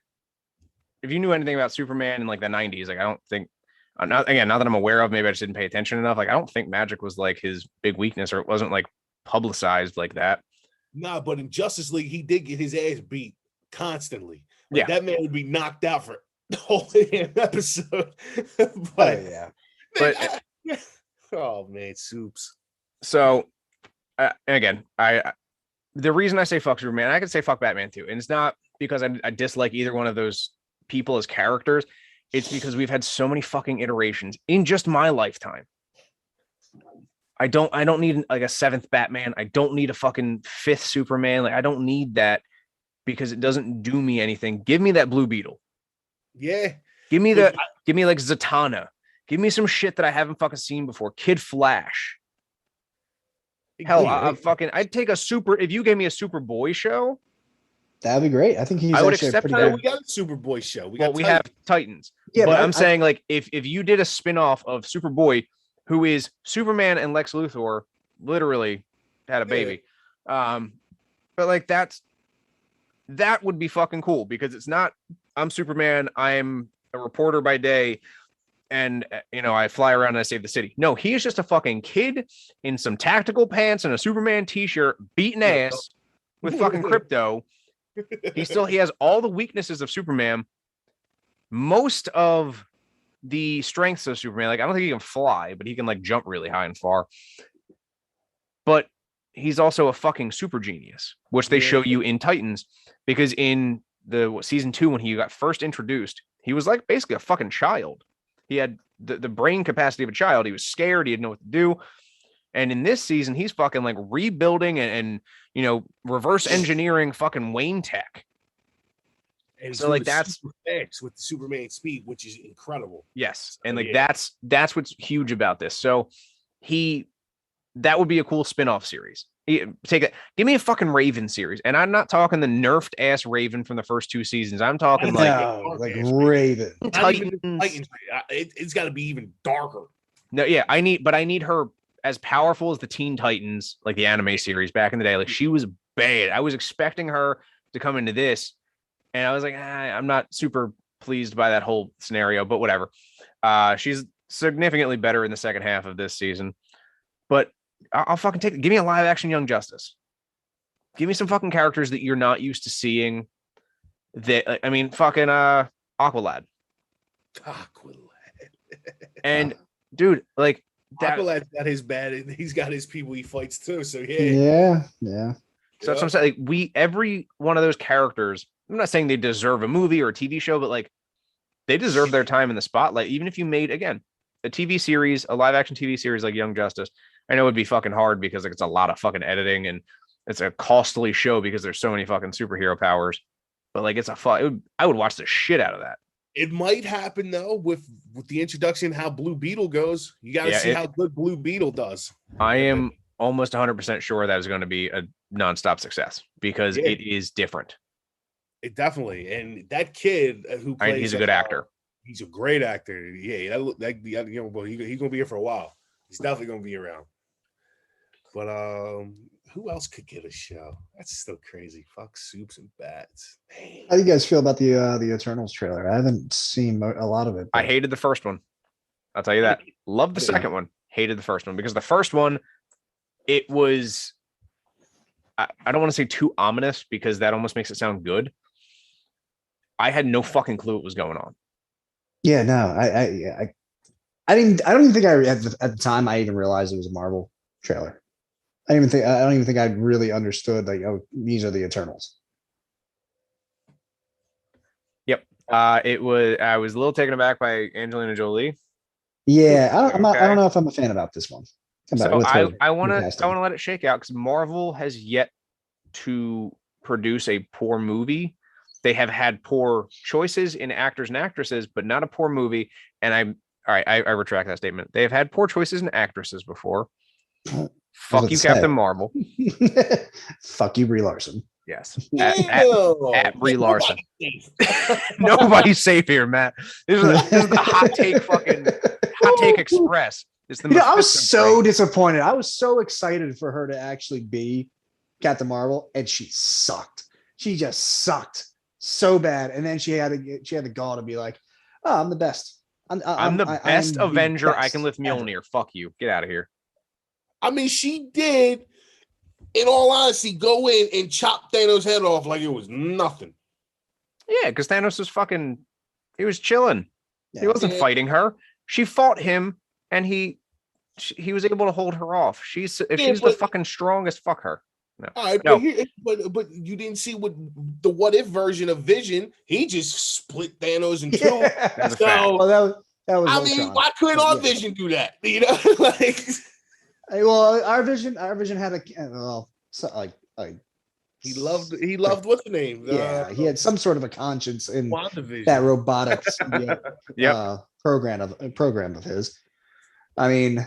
knew anything about Superman in like the 90s, like I don't think not that I'm aware of, maybe I just didn't pay attention enough. Like I don't think magic was like his big weakness, or it wasn't like publicized like that. Nah, but in Justice League, he did get his ass beat constantly. Like, that man would be knocked out for the whole episode. But oh man, soups. So again, the reason I say fuck Superman, I could say fuck Batman too, and it's not because I dislike either one of those people as characters. It's because we've had so many fucking iterations in just my lifetime. I don't need like a 7th Batman. I don't need a fucking 5th Superman. Like I don't need that because it doesn't do me anything. Give me that Blue Beetle. Yeah. Give me like Zatanna. Give me some shit that I haven't fucking seen before. Kid Flash. Hell, I'd take if you gave me a Superboy show. That'd be great. I think I would accept that. We got a Superboy show. We have Titans. Yeah, but I'm saying like if you did a spinoff of Superboy, who is Superman and Lex Luthor, literally had a baby. But like that would be fucking cool because it's not I'm Superman, I'm a reporter by day, and I fly around and I save the city. No, he is just a fucking kid in some tactical pants and a Superman t-shirt, beating ass with fucking crypto. He has all the weaknesses of Superman, most of the strengths of Superman. Like I don't think he can fly, but he can like jump really high and far. But he's also a fucking super genius, which they show you in Titans, because in the season 2 when he got first introduced, he was like basically a fucking child. He had the brain capacity of a child. He was scared. He didn't know what to do. And in this season, he's fucking like rebuilding and reverse engineering fucking Wayne tech. And so like that's with the Superman speed, which is incredible. Yes. And like that's what's huge about this. So that would be a cool spin-off series. Give me a fucking Raven series. And I'm not talking the nerfed ass Raven from the first 2 seasons. I'm talking like Raven. Titans. It's got to be even darker. No, yeah, I need her as powerful as the Teen Titans, like the anime series back in the day. Like she was bad. I was expecting her to come into this, and I was like, I'm not super pleased by that whole scenario, but whatever. She's significantly better in the second half of this season, but I'll fucking take it. Give me a live action Young Justice. Give me some fucking characters that you're not used to seeing. That I mean, fucking Aqualad. And dude, like Aqualad's got his bad. He's got his people he fights too. So yeah. So that's what I'm saying. Like every one of those characters. I'm not saying they deserve a movie or a TV show, but like they deserve their time in the spotlight. Even if you made again a TV series, a live action TV series like Young Justice. I know it'd be fucking hard because like it's a lot of fucking editing and it's a costly show because there's so many fucking superhero powers. But like it's I would watch the shit out of that. It might happen though with the introduction how Blue Beetle goes. You got to see how good Blue Beetle does. I am almost 100% sure that is going to be a nonstop success because it is different. It definitely, and that kid who plays, he's a good actor. He's a great actor. Yeah, he's gonna be here for a while. He's definitely gonna be around. But Who else could get a show? That's still crazy. Fuck soups and bats. Man. How do you guys feel about the Eternals trailer? I haven't seen a lot of it. I hated the first one. I'll tell you that. Loved the second one. Hated the first one because the first one, it was, I don't want to say too ominous because that almost makes it sound good. I had no fucking clue what was going on. Yeah, no, I didn't. I don't even think at the time I even realized it was a Marvel trailer. I don't even think I really understood like, oh, these are the Eternals. Yep. I was a little taken aback by Angelina Jolie. Yeah, I don't know if I'm a fan about this one. So I want to let it shake out because Marvel has yet to produce a poor movie. They have had poor choices in actors and actresses, but not a poor movie. And I retract that statement. They have had poor choices in actresses before. Fuck you, Captain Marvel. Fuck you, Brie Larson. Yes. At Brie Larson. Nobody's safe here, Matt. This is the hot take express. It's the I was so disappointed. I was so excited for her to actually be Captain Marvel, and she sucked. She just sucked so bad. And then she had the gall to be like, "Oh, I'm the best. I'm the best Avenger. I can lift Mjolnir. Fuck you. Get out of here." I mean, she did, in all honesty, go in and chop Thanos' head off like it was nothing. Yeah, because Thanos was he was chilling. Yeah. He wasn't fighting her. She fought him, and he was able to hold her off. She's the fucking strongest, fuck her. No. All right, no. But you didn't see what if version of Vision. He just split Thanos in two. That's so, that was I mean, why couldn't our Vision do that? You know, like. Well, our Vision had he loved what's the name? Yeah, he had some sort of a conscience in that robotics program of his. I mean,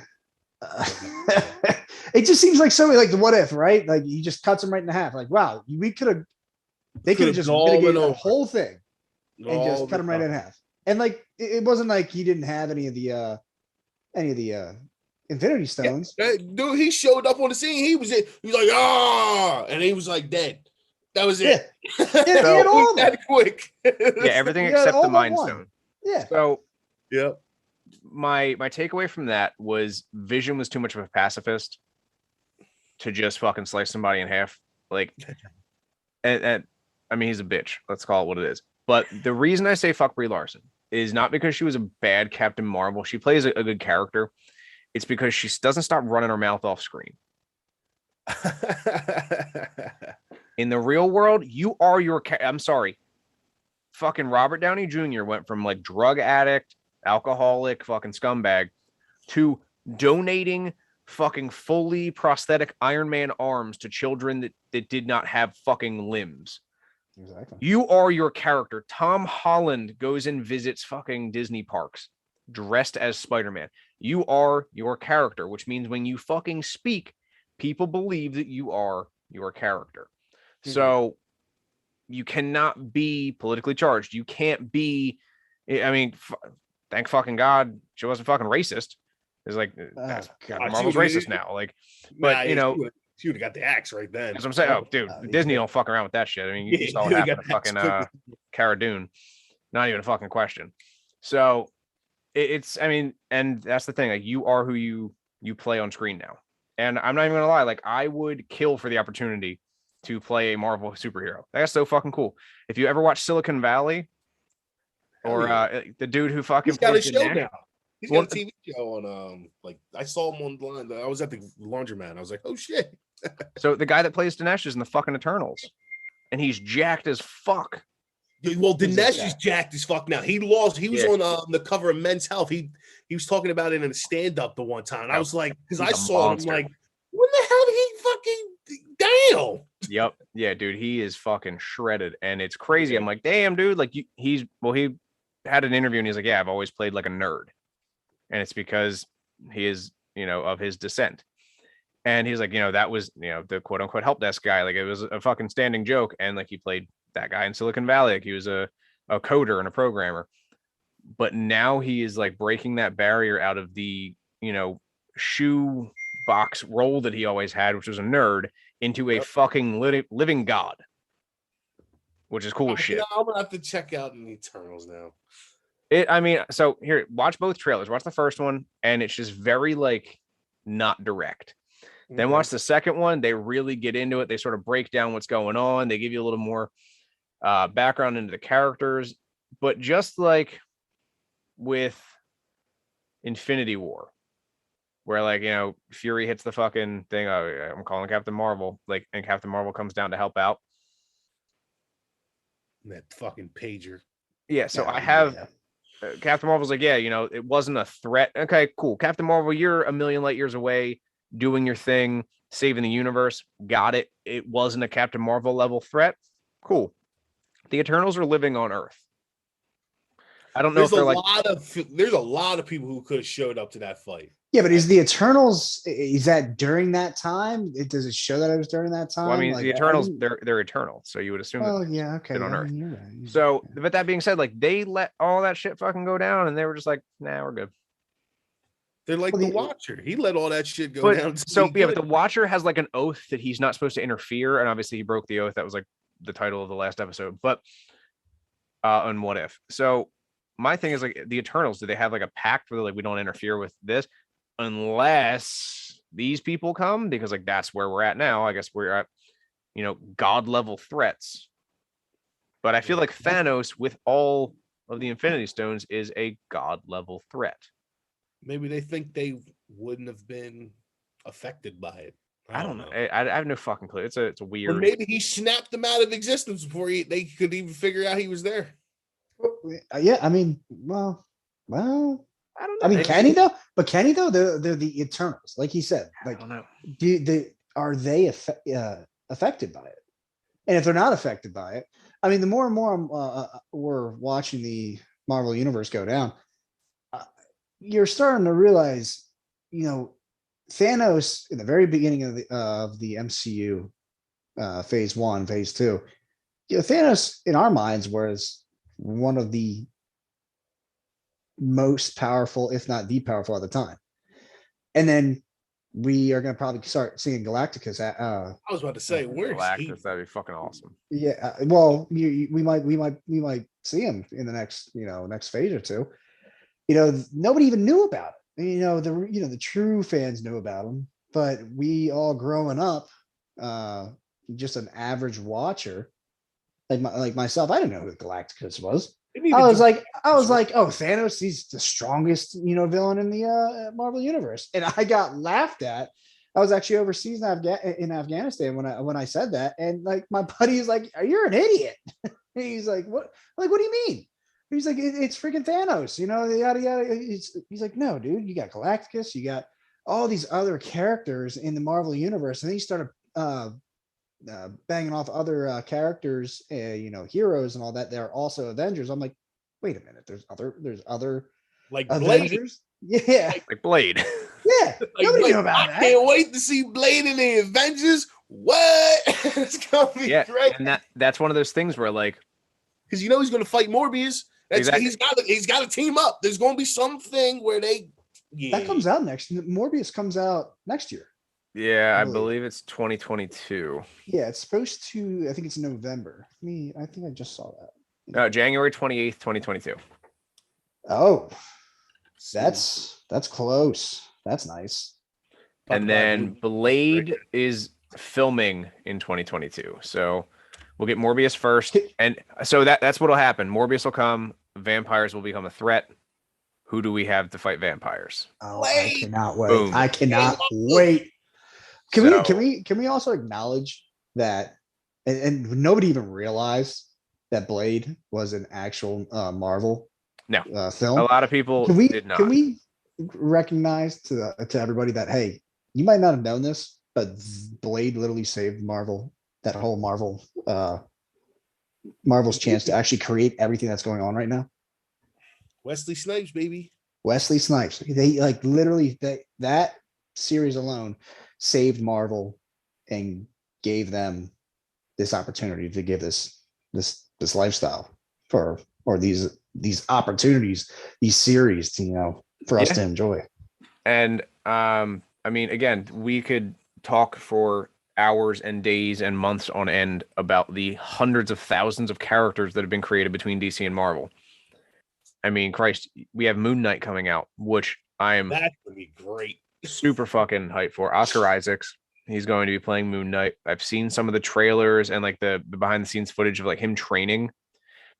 it just seems like something like the what if, right? Like he just cuts him right in half. Like, wow, they could have just mitigated the whole thing and just cut him right in half. And like it wasn't like he didn't have any of the Infinity Stones. Yeah, dude, he showed up on the scene. He was like, and he was like dead. That was it. Yeah, he had all that quick. Yeah, everything except the Mind Stone. Yeah. So, yeah. My takeaway from that was Vision was too much of a pacifist to just fucking slice somebody in half. Like, and I mean, he's a bitch. Let's call it what it is. But the reason I say fuck Brie Larson is not because she was a bad Captain Marvel. She plays a good character. It's because she doesn't stop running her mouth off screen. In the real world, you are I'm sorry. Fucking Robert Downey Jr. went from like drug addict, alcoholic, fucking scumbag to donating fucking fully prosthetic Iron Man arms to children that did not have fucking limbs. Exactly. You are your character. Tom Holland goes and visits fucking Disney parks dressed as Spider-Man. You are your character, which means when you fucking speak, people believe that you are your character. Mm-hmm. So you cannot be politically charged. You can't be, I mean, thank fucking God she wasn't fucking racist. It's like, Marvel's racist now. Like, but you know, she would have got the axe right then. That's what I'm saying. Oh, dude, Disney don't fuck around with that shit. I mean, you saw what happened to fucking Cara Dune. Not even a fucking question. So it's, I mean, and that's the thing. Like, you are who you play on screen now. And I'm not even gonna lie. Like, I would kill for the opportunity to play a Marvel superhero. That's so fucking cool. If you ever watch Silicon Valley, or the dude who fucking he's got a show now. He's got a TV show on like I saw him online. I was at the laundromat. I was like, oh shit. So the guy that plays Dinesh is in the fucking Eternals, and he's jacked as fuck. Well, Dinesh is jacked as fuck now. He lost. He was on the cover of Men's Health. He was talking about it in a stand-up the one time. I was like, because I saw him like, when the hell did he fucking down? Yep. Yeah, dude, he is fucking shredded, and it's crazy. I'm like, damn, dude. Like, he had an interview, and he's like, yeah, I've always played like a nerd, and it's because he is, of his descent. And he's like, that was, the quote unquote help desk guy. Like, it was a fucking standing joke. And like, he played that guy in Silicon Valley. Like, he was a coder and a programmer. But now he is like breaking that barrier out of the, shoe box role that he always had, which was a nerd. into a fucking living god, which is cool as shit. I'm gonna have to check out the Eternals now. I mean, so here, watch both trailers. Watch the first one, and it's just very like not direct. Then watch the second one. They really get into it. They sort of break down what's going on. They give you a little more background into the characters. But just like with Infinity War, where like, you know, Fury hits the fucking thing. Oh, I'm calling Captain Marvel. Like, and Captain Marvel comes down to help out. That fucking pager. Yeah. So I have Captain Marvel's like, yeah, you know, it wasn't a threat. Okay, cool. Captain Marvel, you're a million light years away, doing your thing, saving the universe. Got it. It wasn't a Captain Marvel level threat. Cool. The Eternals are living on Earth. I don't know if they're like. There's a lot of people who could have showed up to that fight. Yeah, but is the Eternals? Is that during that time? Does it show that it was during that time? Well, I mean, like, the Eternals, they're eternal, so you would assume. Oh, yeah, okay. On Earth. You're right. So, but that being said, like they let all that shit fucking go down, and they were just like, "Nah, we're good." They're like the Watcher. He let all that shit go down. So yeah, but the Watcher has like an oath that he's not supposed to interfere, and obviously he broke the oath. That was like the title of the last episode. But on What If? So my thing is like the Eternals. Do they have like a pact where like we don't interfere with this unless these people come? Because like that's where we're at now. I guess we're at, you know, god level threats. But I feel like Thanos, with all of the Infinity Stones, is a god level threat. Maybe they think they wouldn't have been affected by it. I don't know. I have no fucking clue. It's a weird. Or maybe he snapped them out of existence before they could even figure out he was there. Yeah, I mean, well, I don't know. I mean, Maybe. can he though? But can he though? They're the Eternals, like he said. Like, I don't know. Are they affected by it? And if they're not affected by it, I mean, the more and more we're watching the Marvel universe go down, you're starting to realize, you know, Thanos in the very beginning of the MCU, phase 1, phase 2, you know, Thanos in our minds was one of the most powerful, if not the powerful at the time. And then we are going to probably start seeing Galactus. I was about to say, where's Galactus? That'd be fucking awesome. Yeah, well, we might see him in the next, you know, next phase or two. You know, nobody even knew about it. You know, the true fans knew about him, but we all growing up, just an average watcher, like myself, I didn't know who Galactus was. I was like, oh, Thanos, he's the strongest, you know, villain in the Marvel universe, and I got laughed at. I was actually overseas in Afghanistan when I said that, and like my buddy is like, "You're an idiot." He's like, "What? Like, what do you mean?" He's like, "It's freaking Thanos," you know, yada yada. He's like, "No, dude, you got Galactus, you got all these other characters in the Marvel universe," and then he started banging off other characters, you know, heroes and all that. They're also Avengers. I'm like, wait a minute. There's other like Avengers. Blade. Yeah, like Blade. Yeah, nobody knew about that. I can't wait to see Blade in the Avengers. What? It's gonna be great. And that's one of those things where like, because you know he's gonna fight Morbius. Exactly. He's got to team up. There's gonna be something where they. Yeah. That comes out next. Morbius comes out next year. Yeah, I believe it's 2022. Yeah, it's supposed to. I think it's November. I think I just saw that. No, January 28th, 2022. Oh, that's close. That's nice. And then Blade is filming in 2022. So we'll get Morbius first. And so that's what'll happen. Morbius will come, vampires will become a threat. Who do we have to fight vampires? Oh, I cannot wait. Boom. I cannot wait. Can we also acknowledge that and nobody even realized that Blade was an actual Marvel film? A lot of people did not. Can we recognize to everybody that, hey, you might not have known this, but Blade literally saved Marvel, that whole Marvel's chance to actually create everything that's going on right now. Wesley Snipes, baby. Wesley Snipes. They like literally that series alone saved Marvel and gave them this opportunity to give this lifestyle or these opportunities, these series to, you know, for us to enjoy. And I mean, again, we could talk for hours and days and months on end about the hundreds of thousands of characters that have been created between DC and Marvel. I mean, Christ, we have Moon Knight coming out, which I am That would be great. super fucking hyped for. Oscar Isaacs, he's going to be playing Moon Knight. I've seen some of the trailers and like the behind the scenes footage of like him training,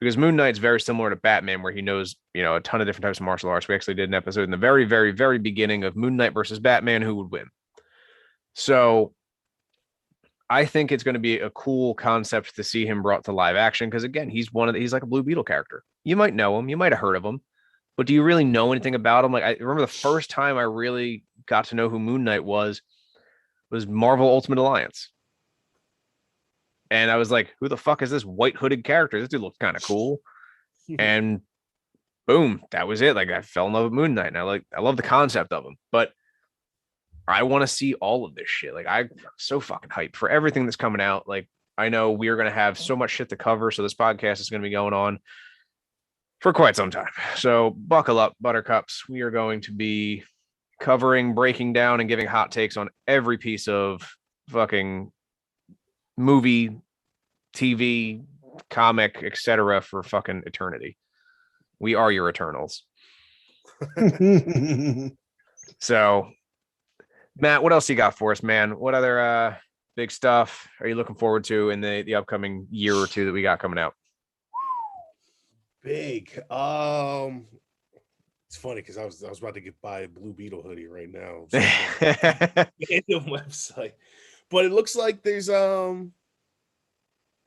because Moon Knight's very similar to Batman, where he knows, a ton of different types of martial arts. We actually did an episode in the very, very, very beginning of Moon Knight versus Batman, who would win. So I think it's going to be a cool concept to see him brought to live action, because again, he's like a Blue Beetle character. You might know him, you might have heard of him, but do you really know anything about him? Like, I remember the first time I really got to know who Moon Knight was Marvel Ultimate Alliance. And I was like, who the fuck is this white hooded character? This dude looks kind of cool. And boom, that was it. Like, I fell in love with Moon Knight, and I love the concept of him, but I want to see all of this shit. Like, I'm so fucking hyped for everything that's coming out. Like, I know we are going to have so much shit to cover, so this podcast is going to be going on for quite some time. So buckle up, buttercups. We are going to be covering, breaking down, and giving hot takes on every piece of fucking movie, TV, comic, etc. for fucking eternity. We are your Eternals. So, Matt, what else you got for us, man? What other big stuff are you looking forward to in the upcoming year or two that we got coming out? Big. It's funny because I was about to buy a Blue Beetle hoodie right now. So in the website, but it looks like there's it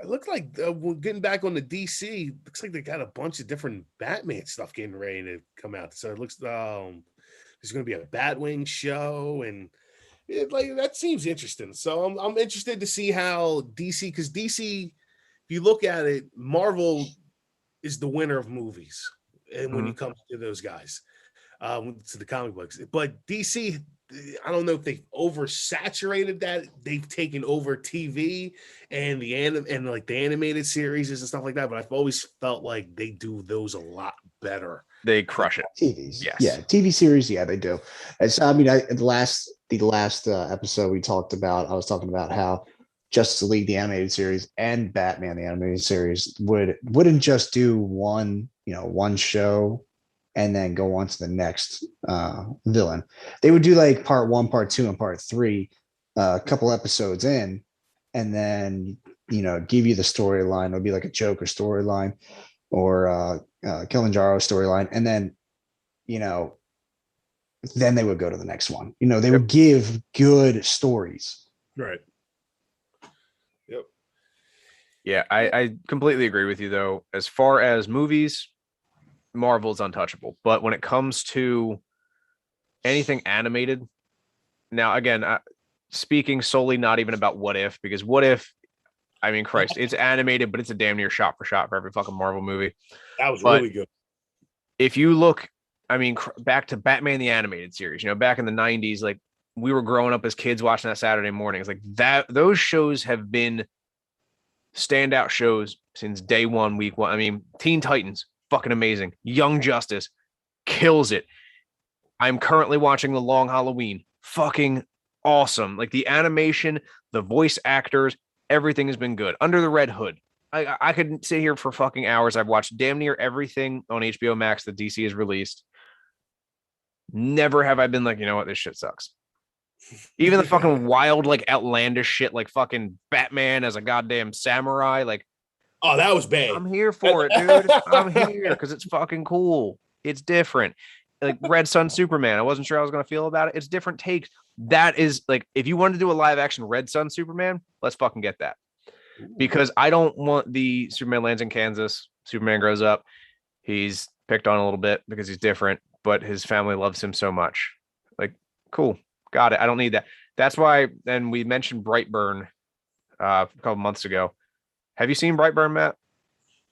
looks like getting back on the DC. Looks like they got a bunch of different Batman stuff getting ready to come out. So it looks there's going to be a Batwing show, and like that seems interesting. So I'm interested to see how DC, because DC, if you look at it, Marvel is the winner of movies, and when you come to those guys, to the comic books, but DC, I don't know if they've oversaturated that. They've taken over TV and the animated series and stuff like that. But I've always felt like they do those a lot better. They crush it. TVs, yes, yeah, TV series, yeah, they do. It's, I mean, the last episode we talked about, I was talking about how Justice League, the animated series, and Batman, the animated series, wouldn't just do one show and then go on to the next villain. They would do like part 1, part 2, and part 3, a couple episodes in, and then give you the storyline. It'll be like a Joker storyline or Kilimanjaro storyline, and then then they would go to the next one. They would give good stories. Right. Yep. Yeah, I completely agree with you, though. As far as movies, Marvel's untouchable. But when it comes to anything animated, now, again, speaking solely not even about What If, because What If, I mean, Christ, it's animated, but it's a damn near shot for shot for every fucking Marvel movie. That was really good. If you look, I mean, back to Batman the Animated Series, back in the 90s, like, we were growing up as kids watching that Saturday mornings. Like, those shows have been standout shows since day one, week one. I mean, Teen Titans, fucking amazing. Young Justice kills it. I'm currently watching The Long Halloween. Fucking awesome. Like, the animation, the voice actors, everything has been good. Under the Red Hood, I could sit here for fucking hours. I've watched damn near everything on HBO Max that DC has released. Never have I been like, you know what, this shit sucks. Even the fucking wild, like, outlandish shit, like fucking Batman as a goddamn samurai, like, oh, that was bad. I'm here for it, dude. I'm here because it's fucking cool. It's different. Like Red Sun Superman, I wasn't sure I was going to feel about it. It's different takes. That is, like, if you wanted to do a live action Red Sun Superman, let's fucking get that. Because I don't want the Superman lands in Kansas. Superman grows up. He's picked on a little bit because he's different, but his family loves him so much. Like, cool. Got it. I don't need that. That's why, and we mentioned Brightburn a couple months ago. Have you seen Brightburn, Matt?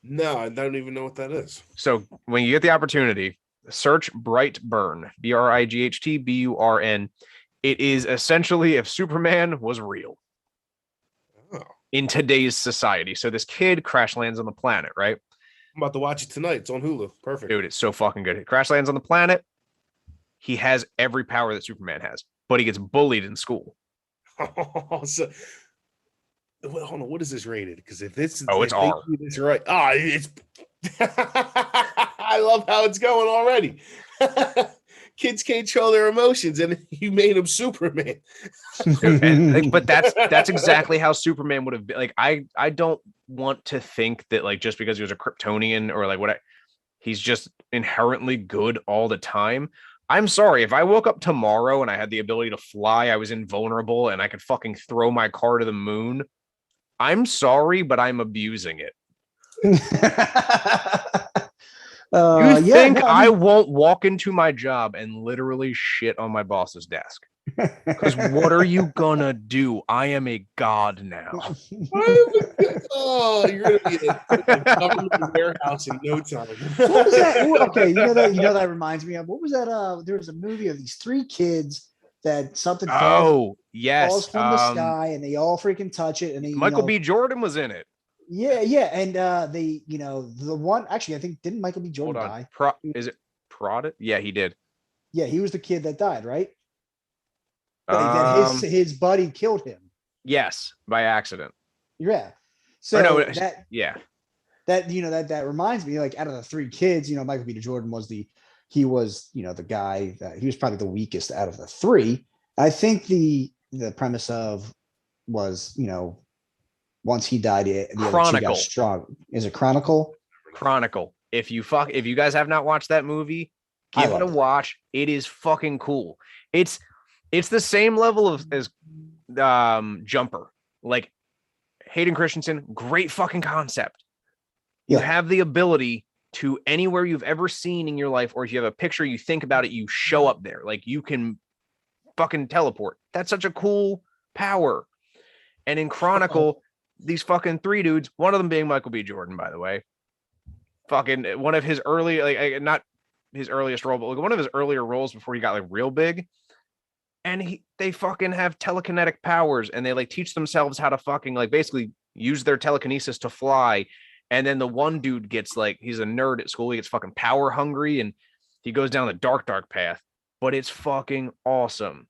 No, I don't even know what that is. So when you get the opportunity, search Brightburn, BRIGHTBURN. It is essentially if Superman was real in today's society. So this kid crash lands on the planet, right? I'm about to watch it tonight. It's on Hulu. Perfect. Dude, it's so fucking good. He crash lands on the planet. He has every power that Superman has, but he gets bullied in school. So well, hold on, what is this rated? Because if this Oh, it's if they R. do this right, it's I love how it's going already. Kids can't show their emotions, and you made him Superman. Dude, and like, but that's exactly how Superman would have been. Like, I don't want to think that like just because he was a Kryptonian or like he's just inherently good all the time. I'm sorry if I woke up tomorrow and I had the ability to fly, I was invulnerable and I could fucking throw my car to the moon. I'm sorry, but I'm abusing it. You Yeah, think no, I I mean, won't walk into my job and literally shit on my boss's desk? Because what are you gonna do? I am a god now. Oh, you're gonna be in a government warehouse in no time. what was that? Okay, you know that reminds me of what was that? There was a movie of these three kids that something Oh, falls yes. from the sky and they all freaking touch it and they, Michael B. Jordan was in it. yeah, and they, the one actually I think didn't Michael B. Hold Jordan on. die? Is it Prod? Yeah, he did. Yeah, he was the kid that died, right? That Um, his buddy killed him. yes, by accident. Yeah. Or no, So yeah. that reminds me, like out of the three kids, Michael B. Jordan was the guy that he was probably the weakest out of the three. I think the premise of was, once he died, the other two got Chronicle. strong. Is it Chronicle? Chronicle. If you guys have not watched that movie, give it a watch. It is fucking cool. It's the same level of as Jumper. Like Hayden Christensen, great fucking concept. You have the ability to anywhere you've ever seen in your life, or if you have a picture, you think about it, you show up there. Like you can fucking teleport. That's such a cool power. And in Chronicle, these fucking three dudes, one of them being Michael B. Jordan, by the way, fucking one of his early, like not his earliest role, but like one of his earlier roles before he got like real big. And they fucking have telekinetic powers and they like teach themselves how to fucking like basically use their telekinesis to fly. And then the one dude gets like, he's a nerd at school. He gets fucking power hungry and he goes down the dark path, but it's fucking awesome.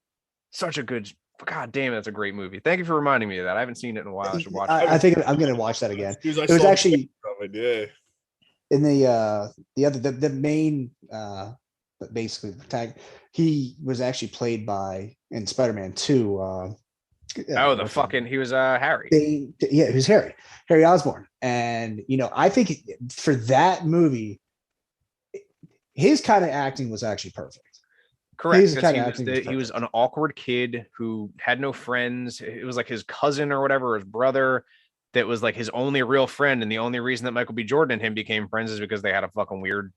Such a good, God damn, that's a great movie. Thank you for reminding me of that. I haven't seen it in a while. I should watch it. I think I'm going to watch that again. It was actually in the main, basically the tag. He was actually played by in Spider-Man 2. He was Harry. It was Harry Osborn. And I think for that movie, his kind of acting was actually perfect. Correct. He was an awkward kid who had no friends. It was like his cousin or whatever, his brother, that was like his only real friend. And the only reason that Michael B. Jordan and him became friends is because they had a fucking weird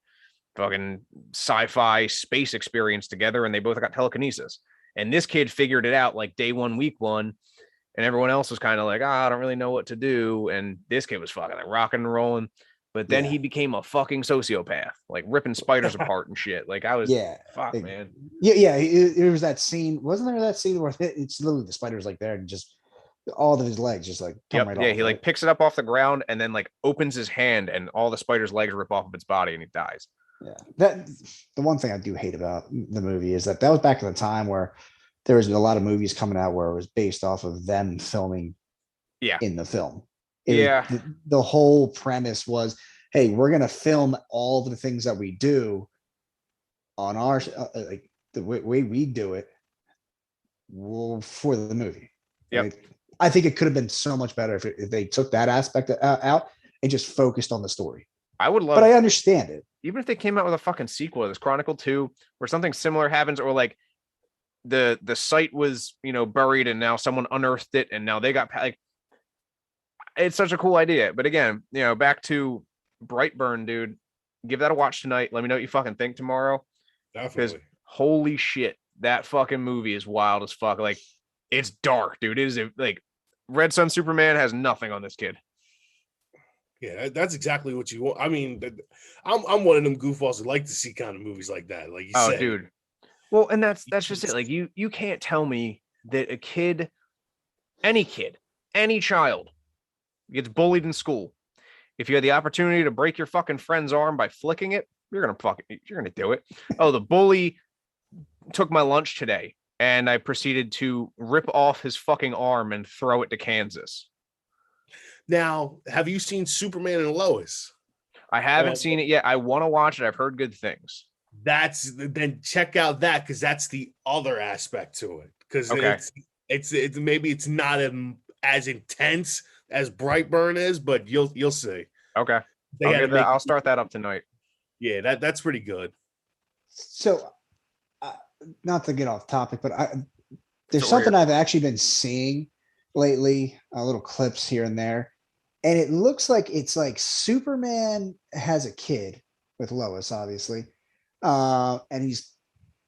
fucking sci-fi space experience together and they both got telekinesis. And this kid figured it out like day one, week one, and everyone else was kind of like, I don't really know what to do. And this kid was fucking like rocking and rolling. But then he became a fucking sociopath, like ripping spiders apart and shit. Like I was, man. Yeah. It was that scene. Wasn't there that scene where it's literally the spiders like there and just all of his legs just like come right off. He like picks it up off the ground and then like opens his hand and all the spider's legs rip off of its body and he dies. Yeah, that the one thing I do hate about the movie is that was back in the time where there was a lot of movies coming out where it was based off of them filming in the film. The whole premise was, hey, we're going to film all the things that we do on our like the way we do it for the movie. Yep. I think it could have been so much better if they took that aspect out and just focused on the story. I would love, but I understand it. Even if they came out with a fucking sequel of this Chronicle 2, where something similar happens, or like the site was, buried and now someone unearthed it and now they got like, it's such a cool idea. But again, back to Brightburn, dude, give that a watch tonight. Let me know what you fucking think tomorrow. Definitely. Holy shit, that fucking movie is wild as fuck. Like it's dark, dude. It is like Red Sun Superman has nothing on this kid. Yeah, that's exactly what you want. I mean, I'm one of them goofballs that like to see kind of movies like that. Like you said, dude. Well, and that's just it. Like you can't tell me that a kid, any child, gets bullied in school. If you had the opportunity to break your fucking friend's arm by flicking it, you're gonna do it. Oh, the bully took my lunch today, and I proceeded to rip off his fucking arm and throw it to Kansas. Now, have you seen Superman and Lois? I haven't seen it yet. I want to watch it. I've heard good things. Then check out that, because that's the other aspect to it. Because Okay. it's maybe it's not as intense as Brightburn is, but you'll see. Okay. I'll start that up tonight. Yeah, that's pretty good. So, not to get off topic, but there's something I've actually been seeing lately, little clips here and there, and it looks like it's like Superman has a kid with Lois, obviously, and he's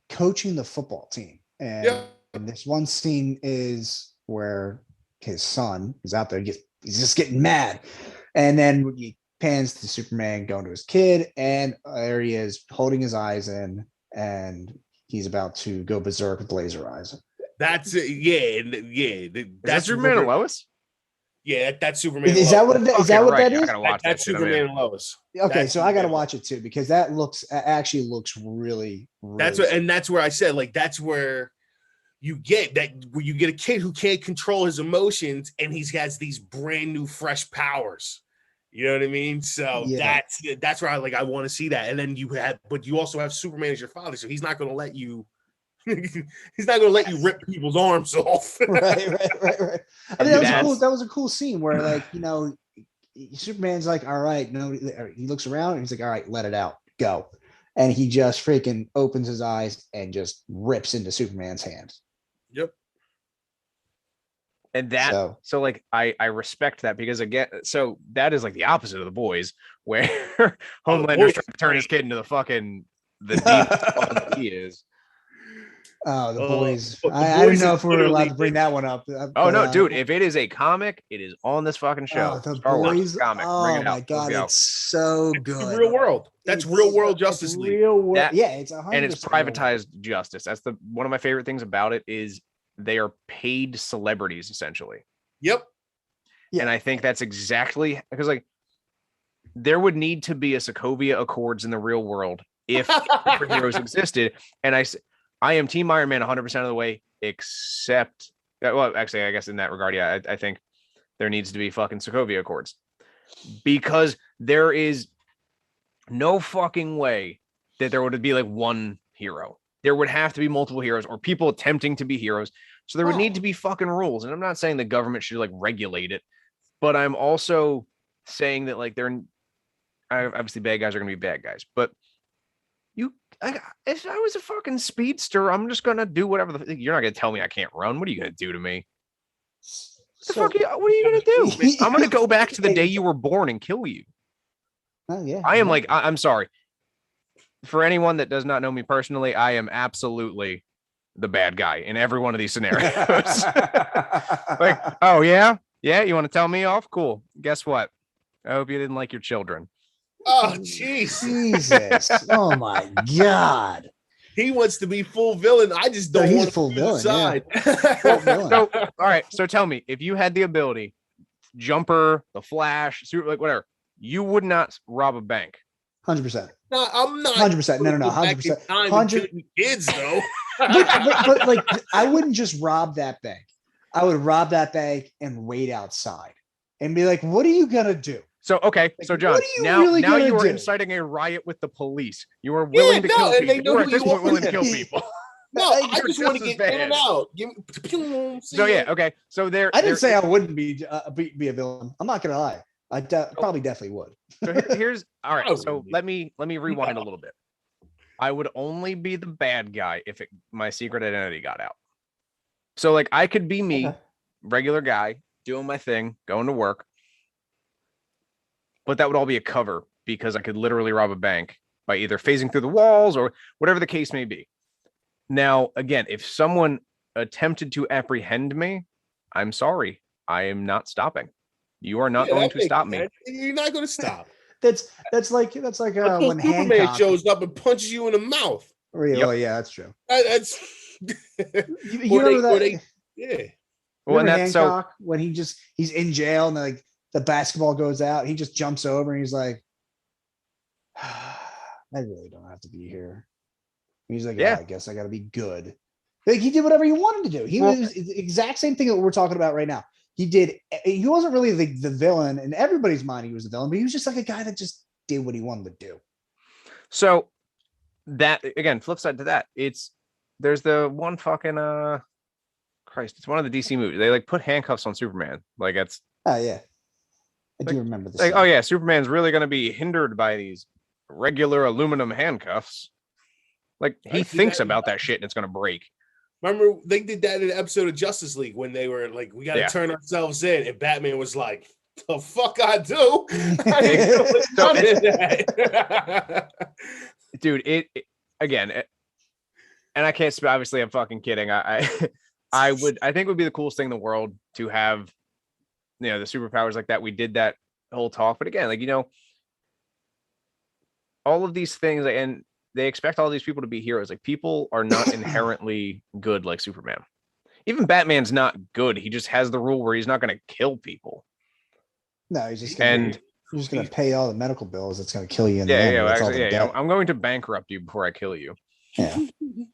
coaching the football team. And this one scene is where his son is out there, he's just getting mad, and then he pans to Superman going to his kid, and there he is holding his eyes in, and he's about to go berserk with laser eyes. That's yeah. That's Superman and Lois. Yeah, that's Superman. Is that what that is? I gotta watch that's Superman and Lois. Okay, so I gotta watch it too, because that actually looks really. That's where I said, like, that's where you get a kid who can't control his emotions, and he has these brand new fresh powers. You know what I mean? So that's where I want to see that. And then but you also have Superman as your father, so he's not going to let you. He's not going to let you rip people's arms off. right. I mean, that was a cool scene where, like, Superman's like, all right, no, he looks around and he's like, all right, let it out, go. And he just freaking opens his eyes and just rips into Superman's hands. Yep. And that, so like, I respect that, because again, so that is like the opposite of The Boys, where Homelander's trying to turn his kid into the deep he is. Oh, The Boys. I don't know if we're allowed to bring that one up. No, dude, if it is a comic, it is on this fucking show. The Boys comic. Oh my God, it's so good. Real world. That's real world Justice League. It's 100%. And it's privatized justice. That's one of my favorite things about it is they are paid celebrities, essentially. Yep. Yeah. And I think that's exactly, because like there would need to be a Sokovia Accords in the real world if superheroes existed. And I am Team Iron Man 100% of the way, except that. Well, actually, I guess in that regard, yeah, I think there needs to be fucking Sokovia Accords, because there is no fucking way that there would be like one hero. There would have to be multiple heroes or people attempting to be heroes. So there would need to be fucking rules. And I'm not saying the government should like regulate it, but I'm also saying that like obviously bad guys are going to be bad guys, but if I was a fucking speedster, I'm just going to do whatever. You're not going to tell me I can't run. What are you going to do to me? What are you going to do? I'm going to go back to the day you were born and kill you. Oh, yeah. I am I'm sorry. For anyone that does not know me personally, I am absolutely the bad guy in every one of these scenarios. Like, oh, yeah? Yeah, you want to tell me off? Cool. Guess what? I hope you didn't like your children. Oh, Jesus. Oh, my God. He wants to be full villain. I just don't want full villain. Side. Yeah. So, all right. So tell me, if you had the ability, Jumper, the Flash, like whatever, you would not rob a bank. 100%. No, I'm not. 100%. No. 100%. 100 kids though. but like, I wouldn't just rob that bank. I would rob that bank and wait outside and be like, "What are you gonna do?" So okay, like, so John, now you are inciting a riot with the police. You are willing to kill people. You are at this point willing to kill people. No, I just want to get in and out. So yeah, okay. So I didn't say I wouldn't be a villain. I'm not gonna lie. I probably definitely would. So here's all right. So let me rewind a little bit. I would only be the bad guy if my secret identity got out. So like I could be me, regular guy, doing my thing, going to work. But that would all be a cover because I could literally rob a bank by either phasing through the walls or whatever the case may be. Now, again, if someone attempted to apprehend me, I'm sorry. I am not stopping. You are not going to stop me. You're not going to stop. That's like when Superman Hancock shows up and punches you in the mouth. Really? Yep. Oh, yeah, that's true. That's you remember that? Yeah. Well, and that's Hancock when he's in jail and like the basketball goes out, he just jumps over and he's like, I really don't have to be here. He's like, I guess I got to be good. Like he did whatever he wanted to do. He was the exact same thing that we're talking about right now. He wasn't really the villain in everybody's mind. He was the villain, but he was just like a guy that just did what he wanted to do. So that again, flip side to that, there's the one fucking Christ, it's one of the DC movies. They like put handcuffs on Superman. Like it's Oh yeah, I like, do remember this. like oh yeah, Superman's really going to be hindered by these regular aluminum handcuffs. Like he thinks about that shit and it's going to break. Remember, they did that in an episode of Justice League when they were like, "We got to turn ourselves in," and Batman was like, "The fuck I do?" Dude, it again, and I can't. Obviously, I'm fucking kidding. I think it would be the coolest thing in the world to have, the superpowers like that. We did that whole talk, but again, like all of these things, and they expect all these people to be heroes. Like people are not inherently good like Superman. Even Batman's not good. He just has the rule where he's not going to kill people. No, he's just going to pay all the medical bills. That's going to kill you in the end. I'm going to bankrupt you before I kill you. Yeah,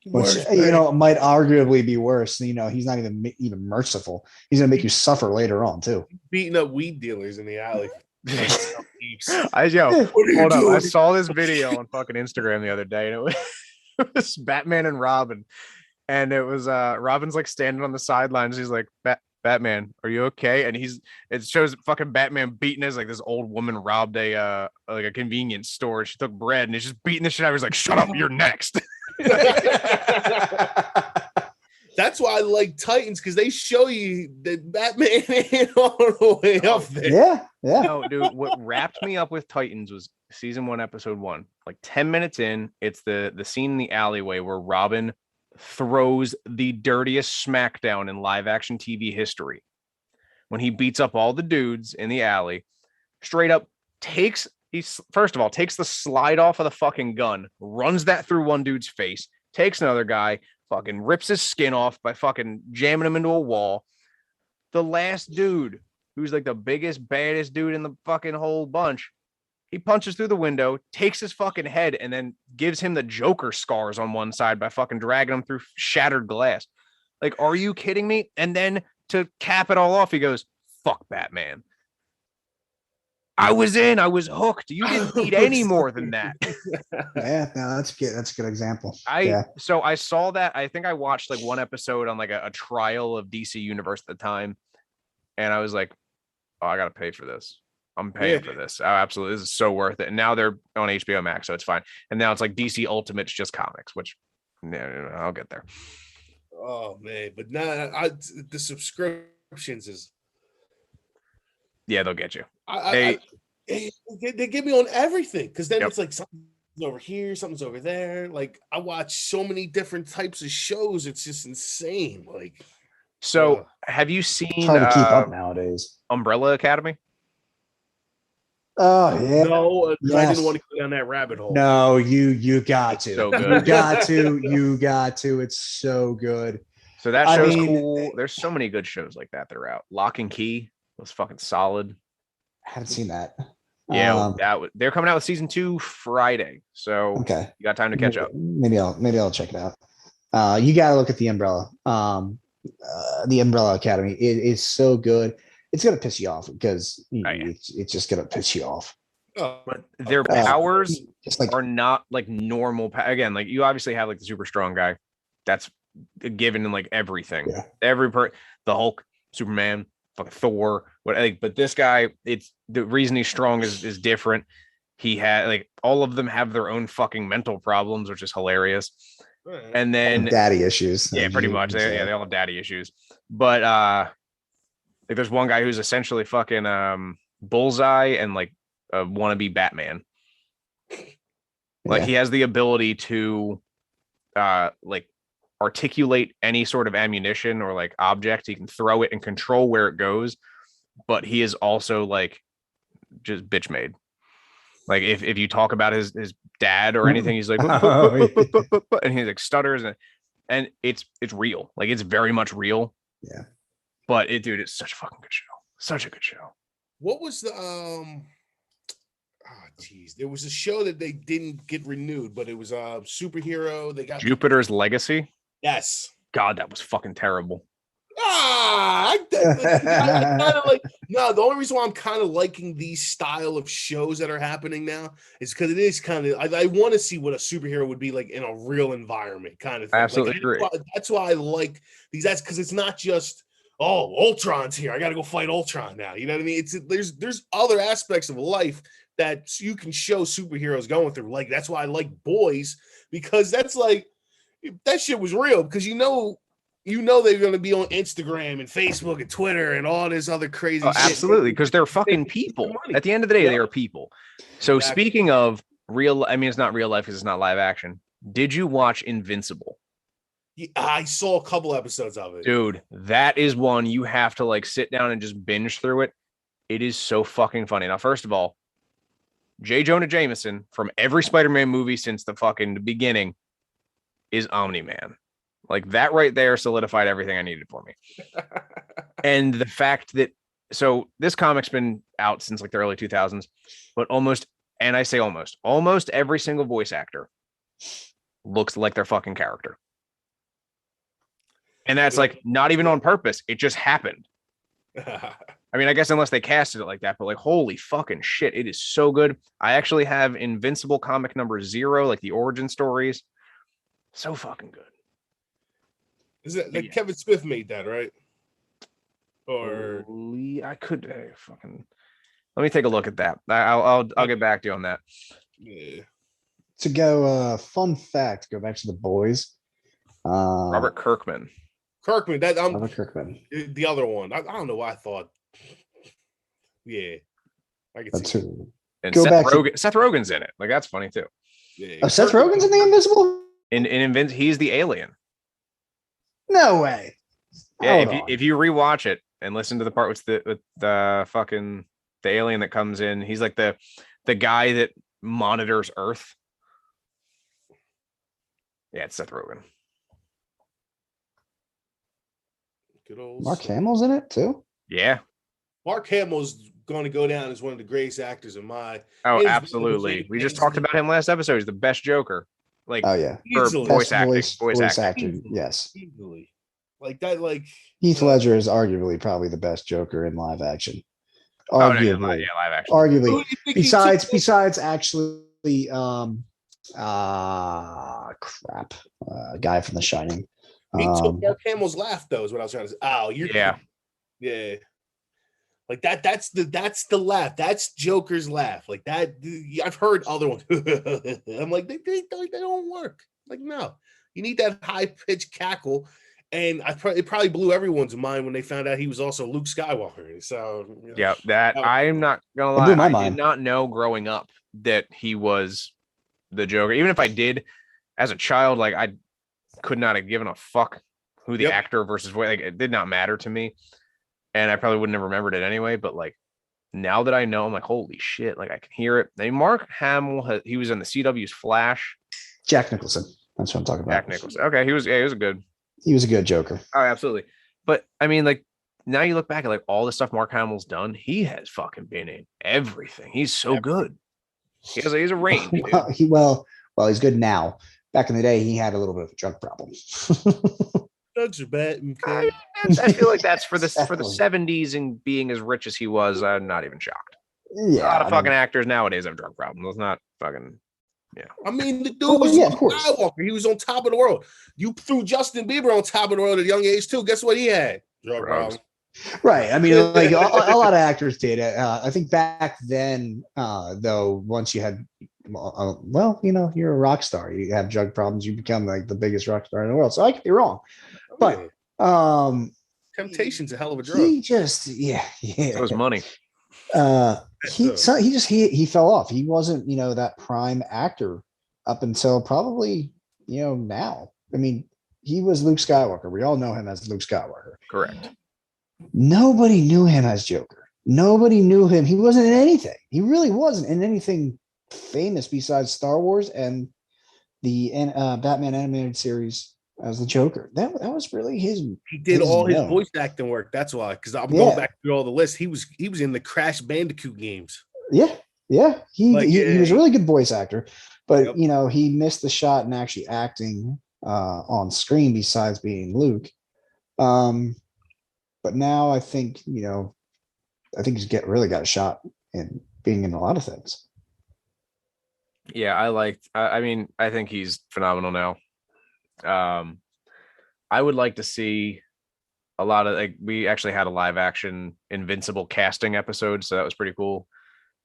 which might arguably be worse. He's not even merciful. He's going to make you suffer later on too. Beating up weed dealers in the alley. Hold up. I saw this video on fucking Instagram the other day, and it was Batman and Robin, and it was Robin's like standing on the sidelines. He's like, Batman, are you okay? And it shows fucking Batman beating as like this old woman robbed a convenience store. She took bread and he's just beating the shit out of her. He's like, shut up, you're next. That's why I like Titans, because they show you that Batman ain't all the way up there. Yeah. No, dude, what wrapped me up with Titans was season 1, episode 1. Like 10 minutes in, it's the scene in the alleyway where Robin throws the dirtiest smackdown in live action TV history. When he beats up all the dudes in the alley, straight up takes the slide off of the fucking gun, runs that through one dude's face, takes another guy, fucking rips his skin off by fucking jamming him into a wall. The last dude, who's like the biggest, baddest dude in the fucking whole bunch, he punches through the window, takes his fucking head, and then gives him the Joker scars on one side by fucking dragging him through shattered glass. Like, are you kidding me? And then to cap it all off, he goes, fuck Batman. I was hooked. You didn't need any more than that. Yeah, no, that's good. That's a good example. So I saw that. I think I watched like one episode on like a trial of DC Universe at the time. And I was like, oh, I got to pay for this. I'm paying for this. Oh, absolutely. This is so worth it. And now they're on HBO Max, so it's fine. And now it's like DC Ultimate's just comics, which I'll get there. Oh, man. But now the subscriptions is. Yeah, they'll get you. They get me on everything, because then it's like something's over here, something's over there. Like I watch so many different types of shows, it's just insane. Like, so have you seen? It's hard to keep up nowadays. Umbrella Academy. Oh yeah. No, I didn't want to go down that rabbit hole. No, you got to. So good. You got to. It's so good. So that show's cool. There's so many good shows like that are out. Lock and Key was fucking solid. I haven't seen that. Yeah, they're coming out with season 2 Friday. So okay, you got time to catch up. Maybe I'll check it out. You gotta look at the Umbrella. The Umbrella Academy. It is so good. It's gonna piss you off because it's just gonna piss you off. But their powers are not like normal. Again, like you obviously have like the super strong guy. That's a given in like everything. Yeah. The Hulk, Superman, fucking Thor. But this guy, it's the reason he's strong is different. He had like all of them have their own fucking mental problems, which is hilarious. And then daddy issues. Yeah, pretty much. They all have daddy issues. But like there's one guy who's essentially fucking Bullseye and like a wannabe Batman. Like he has the ability to like articulate any sort of ammunition or like object. He can throw it and control where it goes, but he is also like just bitch made. Like if you talk about his dad or anything, he's like and he like stutters and it's real. Like it's very much real. Yeah. But it's such a fucking good show. Such a good show. What was the there was a show that they didn't get renewed, but it was a superhero. They got Jupiter's Legacy. Yes. God, that was fucking terrible. I kind of like no. The only reason why I'm kind of liking these style of shows that are happening now is because it is kind of I want to see what a superhero would be like in a real environment, kind of I thing. absolutely agree. That's why I like these. That's because it's not just Ultron's here. I got to go fight Ultron now. You know what I mean? There's other aspects of life that you can show superheroes going through. Like that's why I like Boys, because that's like that shit was real, because you know they're going to be on Instagram and Facebook and Twitter and all this other crazy shit. Absolutely, because they're fucking people. At the end of the day, they are people. So speaking of real, I mean, it's not real life because it's not live action. Did you watch Invincible? Yeah, I saw a couple episodes of it. Dude, that is one you have to like sit down and just binge through it. It is so fucking funny. Now, first of all, J. Jonah Jameson from every Spider-Man movie since the fucking beginning is Omni-Man. Like that right there solidified everything I needed for me. And the fact that, so this comic's been out since like the early 2000s, but almost every single voice actor looks like their fucking character. And that's like not even on purpose. It just happened. I mean, I guess unless they casted it like that, but like, holy fucking shit. It is so good. I actually have Invincible comic number 0, like the origin stories. So fucking good. Is it like Kevin Smith made that, right? Or I could fucking let me take a look at that. I'll get back to you on that. Yeah. To go fun fact, go back to the Boys. Robert Kirkman. That Robert Kirkman. The other one. I don't know why I thought. Yeah. I can see. And Seth Rogen's in it. Like that's funny too. Yeah. Seth Rogen's in the Invisible? He's the alien. No way. Yeah, if you rewatch it and listen to the part with the fucking the alien that comes in, he's like the guy that monitors Earth. Yeah, it's Seth Rogen. Good old Mark Hamill's in it too? Yeah. Mark Hamill's going to go down as one of the greatest actors in my. Oh, absolutely. We just talked about him last episode. He's the best Joker. Like, oh yeah, voice acting. Yes, easily. Like that. Like Heath Ledger is arguably probably the best Joker in live action. Arguably, live action. Arguably, besides actually, guy from The Shining. He took Mark Hamill's laugh, though, is what I was trying to say. Oh, yeah. Like that's the laugh. That's Joker's laugh. Like that. I've heard other ones. I'm like, they don't work. Like, no, you need that high pitched cackle. And it probably blew everyone's mind when they found out he was also Luke Skywalker. So I'm not gonna lie. I did not know growing up that he was the Joker. Even if I did, as a child, like I could not have given a fuck who the actor versus voice. Like it did not matter to me. And I probably wouldn't have remembered it anyway, but like now that I know, I'm like, holy shit, like I can hear it. Now, Mark Hamill, he was in the CW's Flash. Jack Nicholson. That's what I'm talking about. Jack Nicholson. Okay, he was a good Joker. Oh, absolutely. But I mean, like now you look back at like all the stuff Mark Hamill's done, he has fucking been in everything. He's so good. He's a range. Well, he's good now. Back in the day, he had a little bit of a drug problem. Drugs are bad. I feel like that's for the 70s and being as rich as he was. I'm not even shocked. Yeah, a lot of fucking actors nowadays have drug problems. It's not fucking. Yeah. I mean, the dude was Skywalker. He was on top of the world. You threw Justin Bieber on top of the world at a young age too. Guess what he had? Drug problems. Right. I mean, like a lot of actors did. I think back then, though, once you had, you're a rock star. You have drug problems. You become like the biggest rock star in the world. So I could be wrong, but temptation's a hell of a drug. He just, It was money. He fell off. He wasn't, that prime actor up until probably, now. I mean, he was Luke Skywalker. We all know him as Luke Skywalker. Correct. Nobody knew him as Joker. Nobody knew him. He wasn't in anything. He really wasn't in anything famous besides Star Wars and the Batman animated series as the Joker. That was really his. He did all his voice acting work. That's why, because I'm going back through all the lists. He was in the Crash Bandicoot games. Yeah. He was a really good voice actor, but he missed the shot in actually acting on screen besides being Luke. But now I think, I think he's really got a shot in being in a lot of things. Yeah, I mean, I think he's phenomenal now. I would like to see a lot of, like, we actually had a live action Invincible casting episode, so that was pretty cool.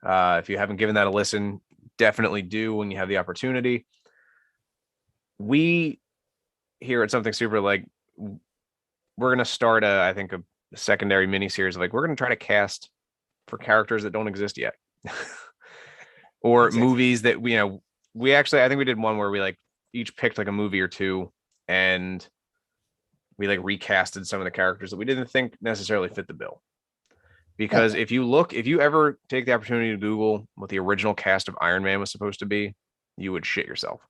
If you haven't given that a listen, definitely do when you have the opportunity. We here at Something Super, like, we're gonna start I think a secondary mini series. Like, we're gonna try to cast for characters that don't exist yet. Or Exactly. movies that we actually, I think we did one where we like each picked like a movie or two, and we like recasted some of the characters that we didn't think necessarily fit the bill. Because if you ever take the opportunity to Google what the original cast of Iron Man was supposed to be, you would shit yourself.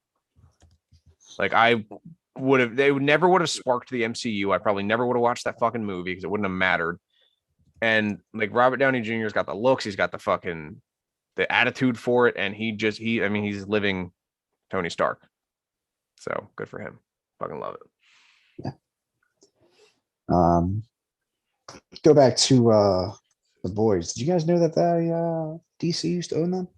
Like, they never would have sparked the MCU. I probably never would have watched that fucking movie because it wouldn't have mattered. And like, Robert Downey Jr.'s got the looks, he's got the attitude for it, and I mean, he's living Tony Stark. So good for him. Fucking love it. Yeah. Go back to the boys. Did you guys know that DC used to own them?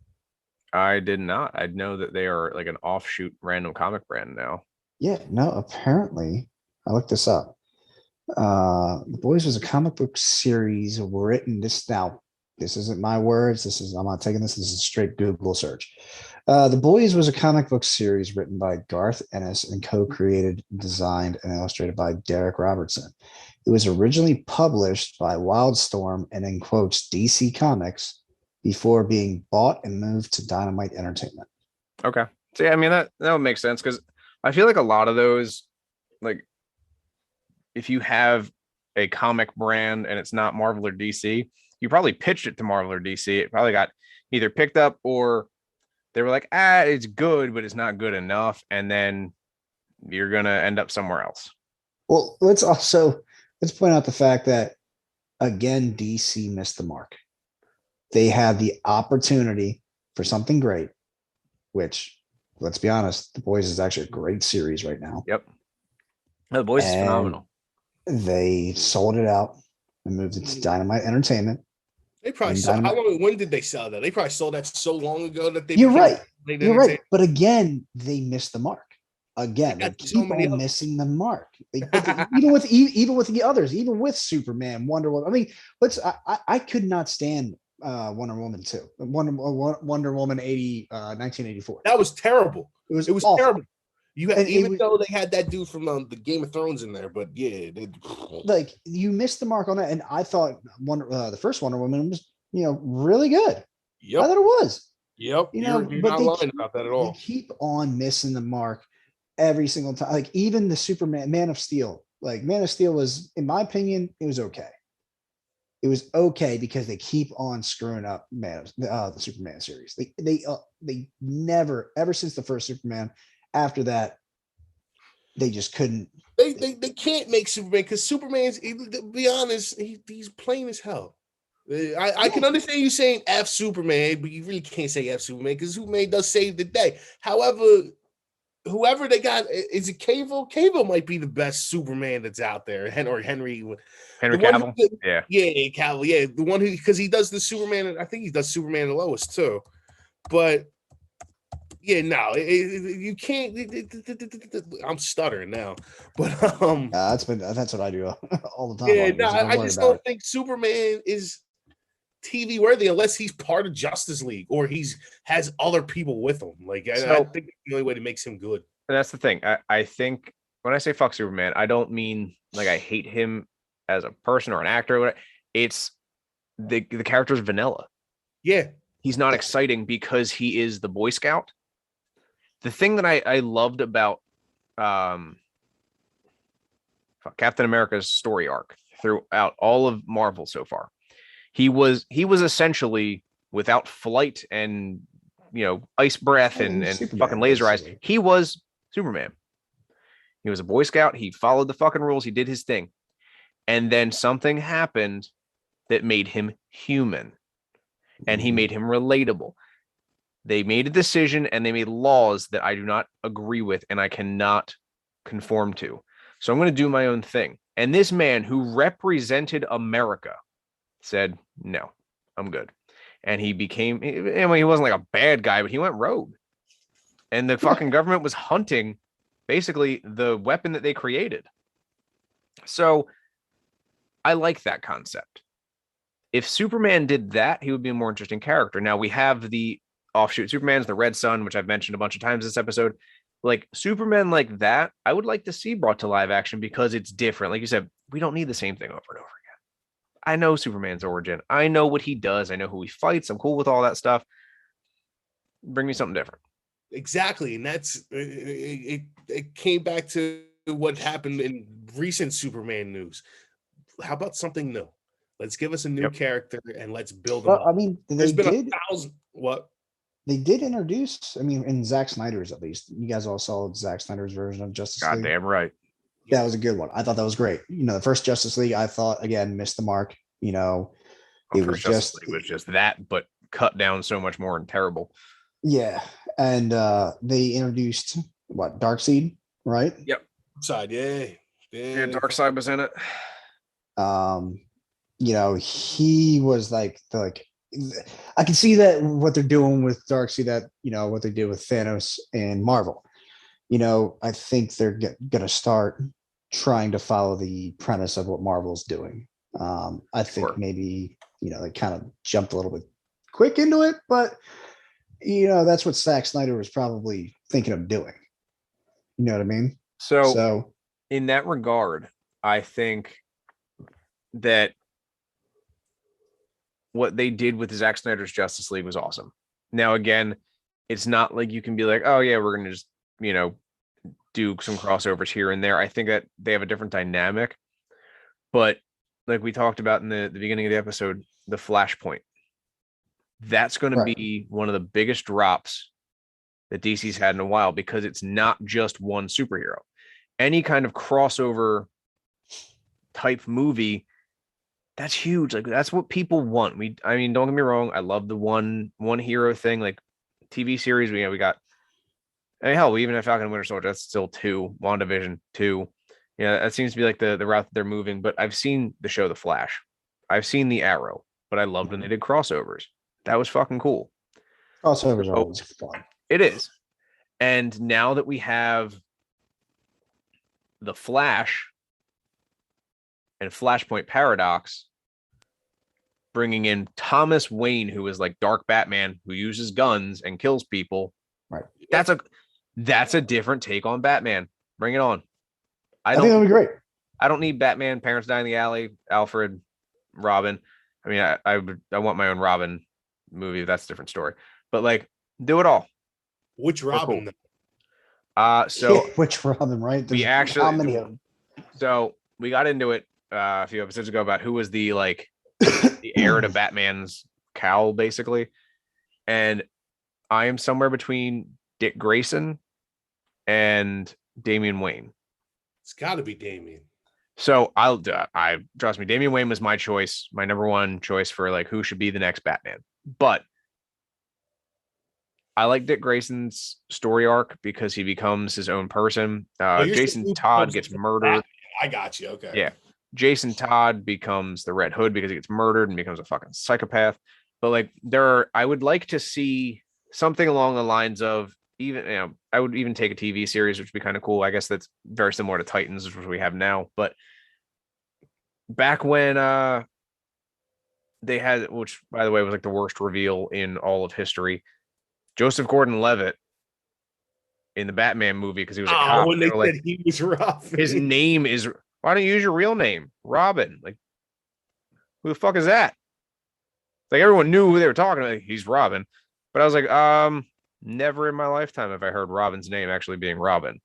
I did not. I know that they are like an offshoot random comic brand now. Yeah, no, apparently I looked this up. The Boys was a comic book series written this isn't my words. I'm not taking this. This is a straight Google search. The Boys was a comic book series written by Garth Ennis and co-created, designed, and illustrated by Derek Robertson. It was originally published by Wildstorm and in quotes DC Comics before being bought and moved to Dynamite Entertainment. Okay. So yeah, I mean, that would make sense, because I feel like a lot of those, like, if you have a comic brand and it's not Marvel or DC, you probably pitched it to Marvel or DC. It probably got either picked up, or they were like, it's good, but it's not good enough. And then you're going to end up somewhere else. Well, let's point out the fact that, again, DC missed the mark. They had the opportunity for something great, which, let's be honest, The Boys is actually a great series right now. Yep. The Boys is phenomenal. They sold it out and moved it to Dynamite Entertainment. They probably sold. How long? When did they sell that? They probably sold that so long ago that they. You're right. You're right. But again, they missed the mark. Again, they keep on missing the mark. Even with the others, even with Superman, Wonder Woman. I mean, I could not stand Wonder Woman 2. Wonder Woman 1984. That was terrible. It was awful. terrible. Though they had that dude from the Game of Thrones in there, but yeah, like, you missed the mark on that. And I thought the first Wonder Woman was, really good. Yep. I thought it was. Yep. You're not lying about that at all. They keep on missing the mark every single time. Like, even the Superman, Man of Steel. Like, Man of Steel was, in my opinion, it was okay. It was okay because they keep on screwing up the Superman series. They never, ever since the first Superman. After that, they just couldn't. They can't make Superman because Superman's, to be honest, he's plain as hell. I can understand you saying F Superman, but you really can't say F Superman because Superman does save the day. However, whoever they got, is it Cavill? Cavill might be the best Superman that's out there. Henry Cavill. Yeah, Cavill. Yeah, the one who, because he does the Superman. I think he does Superman and Lois too. But yeah, no, you can't. I'm stuttering now, but that's what I do all the time. Yeah, no, I just don't think Superman is TV worthy unless he's part of Justice League or has other people with him. Like, I think that's the only way to make him good. And that's the thing. I think when I say fuck Superman, I don't mean like I hate him as a person or an actor or whatever. It's the character's vanilla. Yeah, he's not exciting because he is the Boy Scout. The thing that I loved about Captain America's story arc throughout all of Marvel so far, he was essentially without flight and ice breath and fucking laser eyes. He was Superman. He was a Boy Scout. He followed the fucking rules. He did his thing, and then something happened that made him human, and he made him relatable. They made a decision and they made laws that I do not agree with and I cannot conform to. So I'm going to do my own thing. And this man who represented America said, no, I'm good. And he became, I mean, he wasn't like a bad guy, but he went rogue. And the fucking government was hunting basically the weapon that they created. So I like that concept. If Superman did that, he would be a more interesting character. Now we have the offshoot Superman's the Red Sun, which I've mentioned a bunch of times this episode. Like Superman like that, I would like to see brought to live action because it's different. Like you said, we don't need the same thing over and over again. I know Superman's origin. I know what he does. I know who he fights. I'm cool with all that stuff. Bring me something different. Exactly. And that's it came back to what happened in recent Superman news. How about something new? Let's give us a new character and let's build them up. I mean, There's been 1,000. What? They did introduce, I mean, in Zack Snyder's at least. You guys all saw Zack Snyder's version of Justice League. Goddamn right. That was a good one. I thought that was great. You know, the first Justice League, I thought, again, missed the mark. You know, it was just that, but cut down so much more and terrible. Yeah. And they introduced, what, Darkseid, right? Yep. Side, yeah. Darkseid was in it. You know, he was like I can see that what they're doing with Darkseid, that, you know, what they did with Thanos and Marvel. You know, I think they're going to start trying to follow the premise of what Marvel's doing. I think maybe, you know, they kind of jumped a little bit quick into it, but, you know, that's what Zack Snyder was probably thinking of doing. You know what I mean? So in that regard, I think that what they did with Zack Snyder's Justice League was awesome. Now, again, it's not like you can be like, oh yeah, we're going to just, you know, do some crossovers here and there. I think that they have a different dynamic, but like we talked about in the beginning of the episode, the Flashpoint, that's going to be one of the biggest drops that DC's had in a while, because it's not just one superhero. Any kind of crossover type movie, that's huge. Like that's what people want. I mean, don't get me wrong. I love the one hero thing, like TV series. We got, I mean, hell, we even have Falcon and Winter Soldier. That's still 2. WandaVision 2. Yeah, that seems to be like the route that they're moving. But I've seen the show The Flash. I've seen The Arrow. But I loved when they did crossovers. That was fucking cool. Crossovers are always fun. It is. And now that we have The Flash and Flashpoint Paradox, bringing in Thomas Wayne, who is like Dark Batman, who uses guns and kills people. Right. That's a different take on Batman. Bring it on. I think that'd be great. I don't need Batman, parents die in the alley, Alfred, Robin. I mean, I want my own Robin movie. That's a different story. But like, do it all. Which Robin? Cool. So which Robin? Right? There's how many of them? So we got into it a few episodes ago about who was the the heir to Batman's cowl, basically. And I am somewhere between Dick Grayson and Damian Wayne. It's got to be Damian. So I trust me, Damian Wayne was my choice, my number one choice for like who should be the next Batman. But I like Dick Grayson's story arc because he becomes his own person. Jason Todd gets murdered. I got you. Okay. Yeah. Jason Todd becomes the Red Hood because he gets murdered and becomes a fucking psychopath. But like I would like to see something along the lines of, even, you know, I would even take a TV series, which would be kind of cool. I guess that's very similar to Titans, which we have now. But back when they had, which by the way was like the worst reveal in all of history, Joseph Gordon-Levitt in the Batman movie, because he was a cop. When they said he was Robin. His name is, why don't you use your real name, Robin? Like, who the fuck is that? Like, everyone knew who they were talking about. Like, he's Robin. But I was like, never in my lifetime have I heard Robin's name actually being Robin.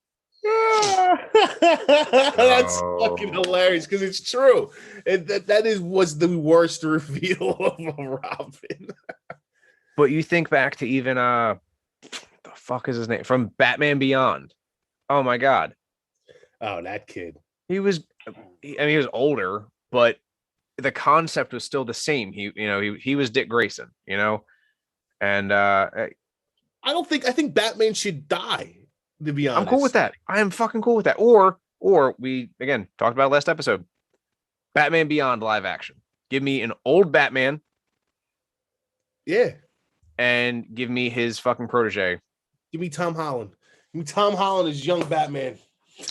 That's fucking hilarious, because it's true. That was the worst reveal of a Robin. But you think back to even the fuck is his name from Batman Beyond? Oh my god! Oh, that kid. He was older, but the concept was still the same. He was Dick Grayson, you know, and I think Batman should die. To be honest, I'm cool with that. I am fucking cool with that. Or Or we again talked about last episode, Batman Beyond live action. Give me an old Batman. Yeah. And give me his fucking protege. Give me Tom Holland. Give me Tom Holland as young Batman.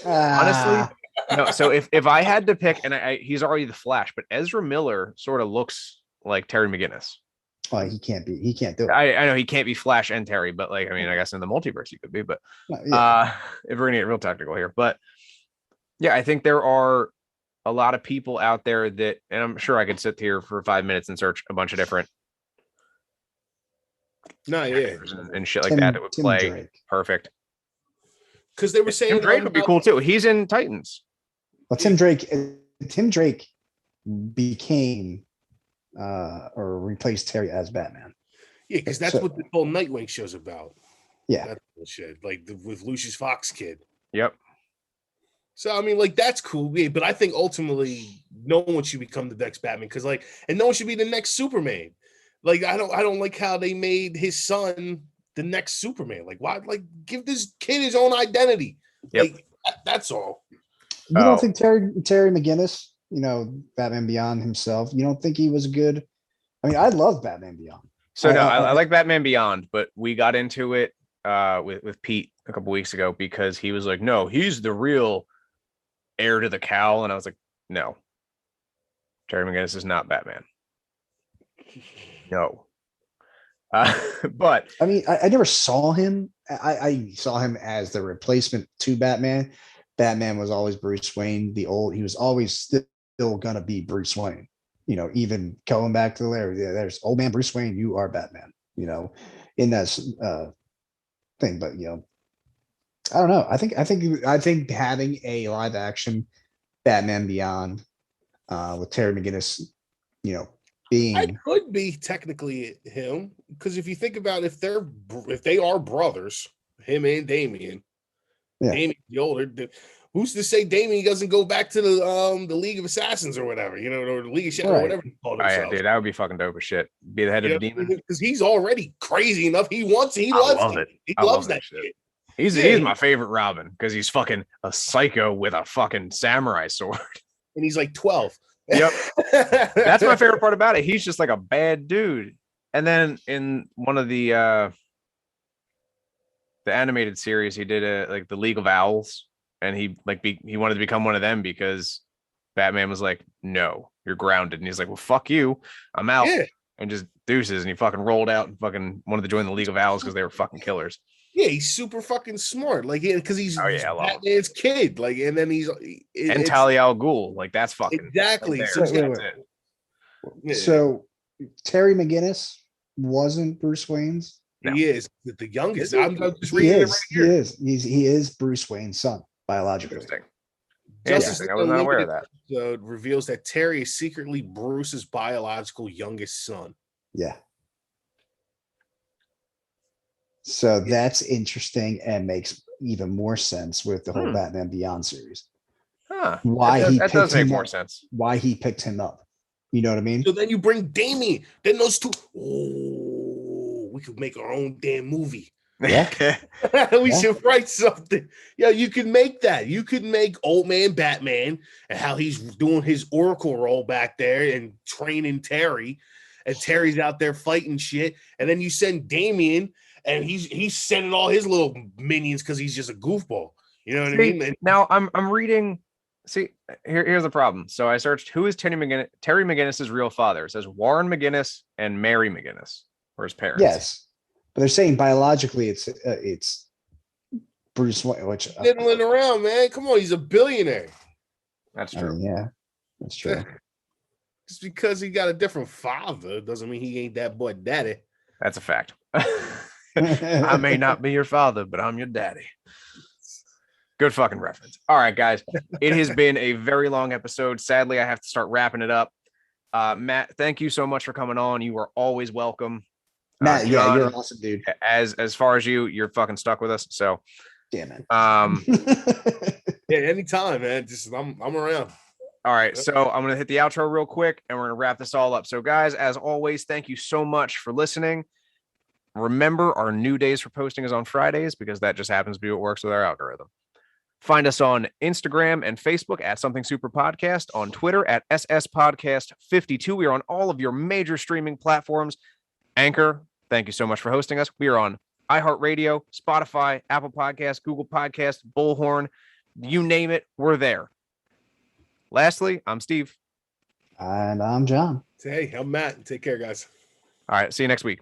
Honestly, no. So if I had to pick, and he's already the Flash, but Ezra Miller sort of looks like Terry McGinnis. Oh, he can't do it. I know he can't be Flash and Terry, but like, I mean, I guess in the multiverse he could be, but if we're gonna get real technical here, but yeah, I think there are a lot of people out there that, and I'm sure I could sit here for 5 minutes and search a bunch of different and shit like that would play Drake. Perfect. Because they were saying Tim Drake would be cool too. He's in Titans. Well, Tim Drake became or replaced Terry as Batman. Yeah, because that's what the whole Nightwing show's about. Yeah, that bullshit, like with Lucius Fox kid. Yep. So I mean, like that's cool, yeah, but I think ultimately no one should become the next Batman because, like, and no one should be the next Superman. Like I don't like how they made his son the next Superman. Like why? Like give this kid his own identity. Yep. Like that's all. You don't think Terry McGinnis, Batman Beyond himself, you don't think he was good? I mean, I love Batman Beyond. So I like Batman Beyond, but we got into it with Pete a couple weeks ago because he was like, no, he's the real heir to the cowl. And I was like, no, Terry McGinnis is not Batman. No. But I mean, I never saw him. I saw him as the replacement to Batman. Batman was always Bruce Wayne. He was always still gonna be Bruce Wayne. Even going back to there's old man Bruce Wayne. You are Batman. In that thing. But I don't know. I think having a live action Batman Beyond with Terry McGinnis, being I could be technically him because if you think about if they are brothers, him and Damian, Damian the older. Who's to say Damian doesn't go back to the League of Assassins or whatever, or the League of Shadow or whatever he called himself. Yeah, dude, that would be fucking dope as shit. Be the head of the demon because he's already crazy enough. He loves it. He loves that shit. He's my favorite Robin because he's fucking a psycho with a fucking samurai sword, and he's like 12. Yep, that's my favorite part about it. He's just like a bad dude. And then in one of the animated series, he did like the League of Owls. And he wanted to become one of them because Batman was like, no, you're grounded. And he's like, well, fuck you. I'm out. Yeah. And just deuces. And he fucking rolled out and fucking wanted to join the League of Owls because they were fucking killers. Yeah, he's super fucking smart. Like, because he's Batman's kid. Like, and then and Talia al Ghul. Like, that's fucking exactly. So Terry McGinnis wasn't Bruce Wayne's. No. He is the youngest. I'm just reading it right here. He is Bruce Wayne's son. Biologically. Interesting. I was not aware of that. Reveals that Terry is secretly Bruce's biological youngest son. Yeah. So that's interesting and makes even more sense with the whole Batman Beyond series. Huh. That does make more sense. Why he picked him up. You know what I mean? So then you bring Damian. Then those two. Oh, we could make our own damn movie. Yeah. We should write something. Yeah, you could make that. You could make old man Batman and how he's doing his Oracle role back there and training Terry, and Terry's out there fighting shit. And then you send Damian, and he's sending all his little minions because he's just a goofball. You know what I mean? And now I'm reading. See, here's the problem. So I searched who is Terry McGinnis's real father. It says Warren McGinnis and Mary McGinnis were his parents. Yes. But they're saying biologically it's Bruce Wayne, which fiddling around, man. Come on, he's a billionaire. That's true. Yeah, that's true. Just because he got a different father doesn't mean he ain't that boy daddy. That's a fact. I may not be your father, but I'm your daddy. Good fucking reference. All right, guys. It has been a very long episode. Sadly, I have to start wrapping it up. Matt, thank you so much for coming on. You are always welcome. Matt, John, you're an awesome dude. As far as you're fucking stuck with us. So, damn it. Yeah, anytime, man. Just I'm around. All right, so I'm gonna hit the outro real quick, and we're gonna wrap this all up. So, guys, as always, thank you so much for listening. Remember, our new days for posting is on Fridays because that just happens to be what works with our algorithm. Find us on Instagram and Facebook at Something Super Podcast, on Twitter at SS Podcast 52. We are on all of your major streaming platforms. Anchor, thank you so much for hosting us. We are on iHeartRadio, Spotify, Apple Podcasts, Google Podcasts, Bullhorn, you name it, we're there. Lastly, I'm Steve. And I'm John. Hey, I'm Matt. Take care, guys. All right, see you next week.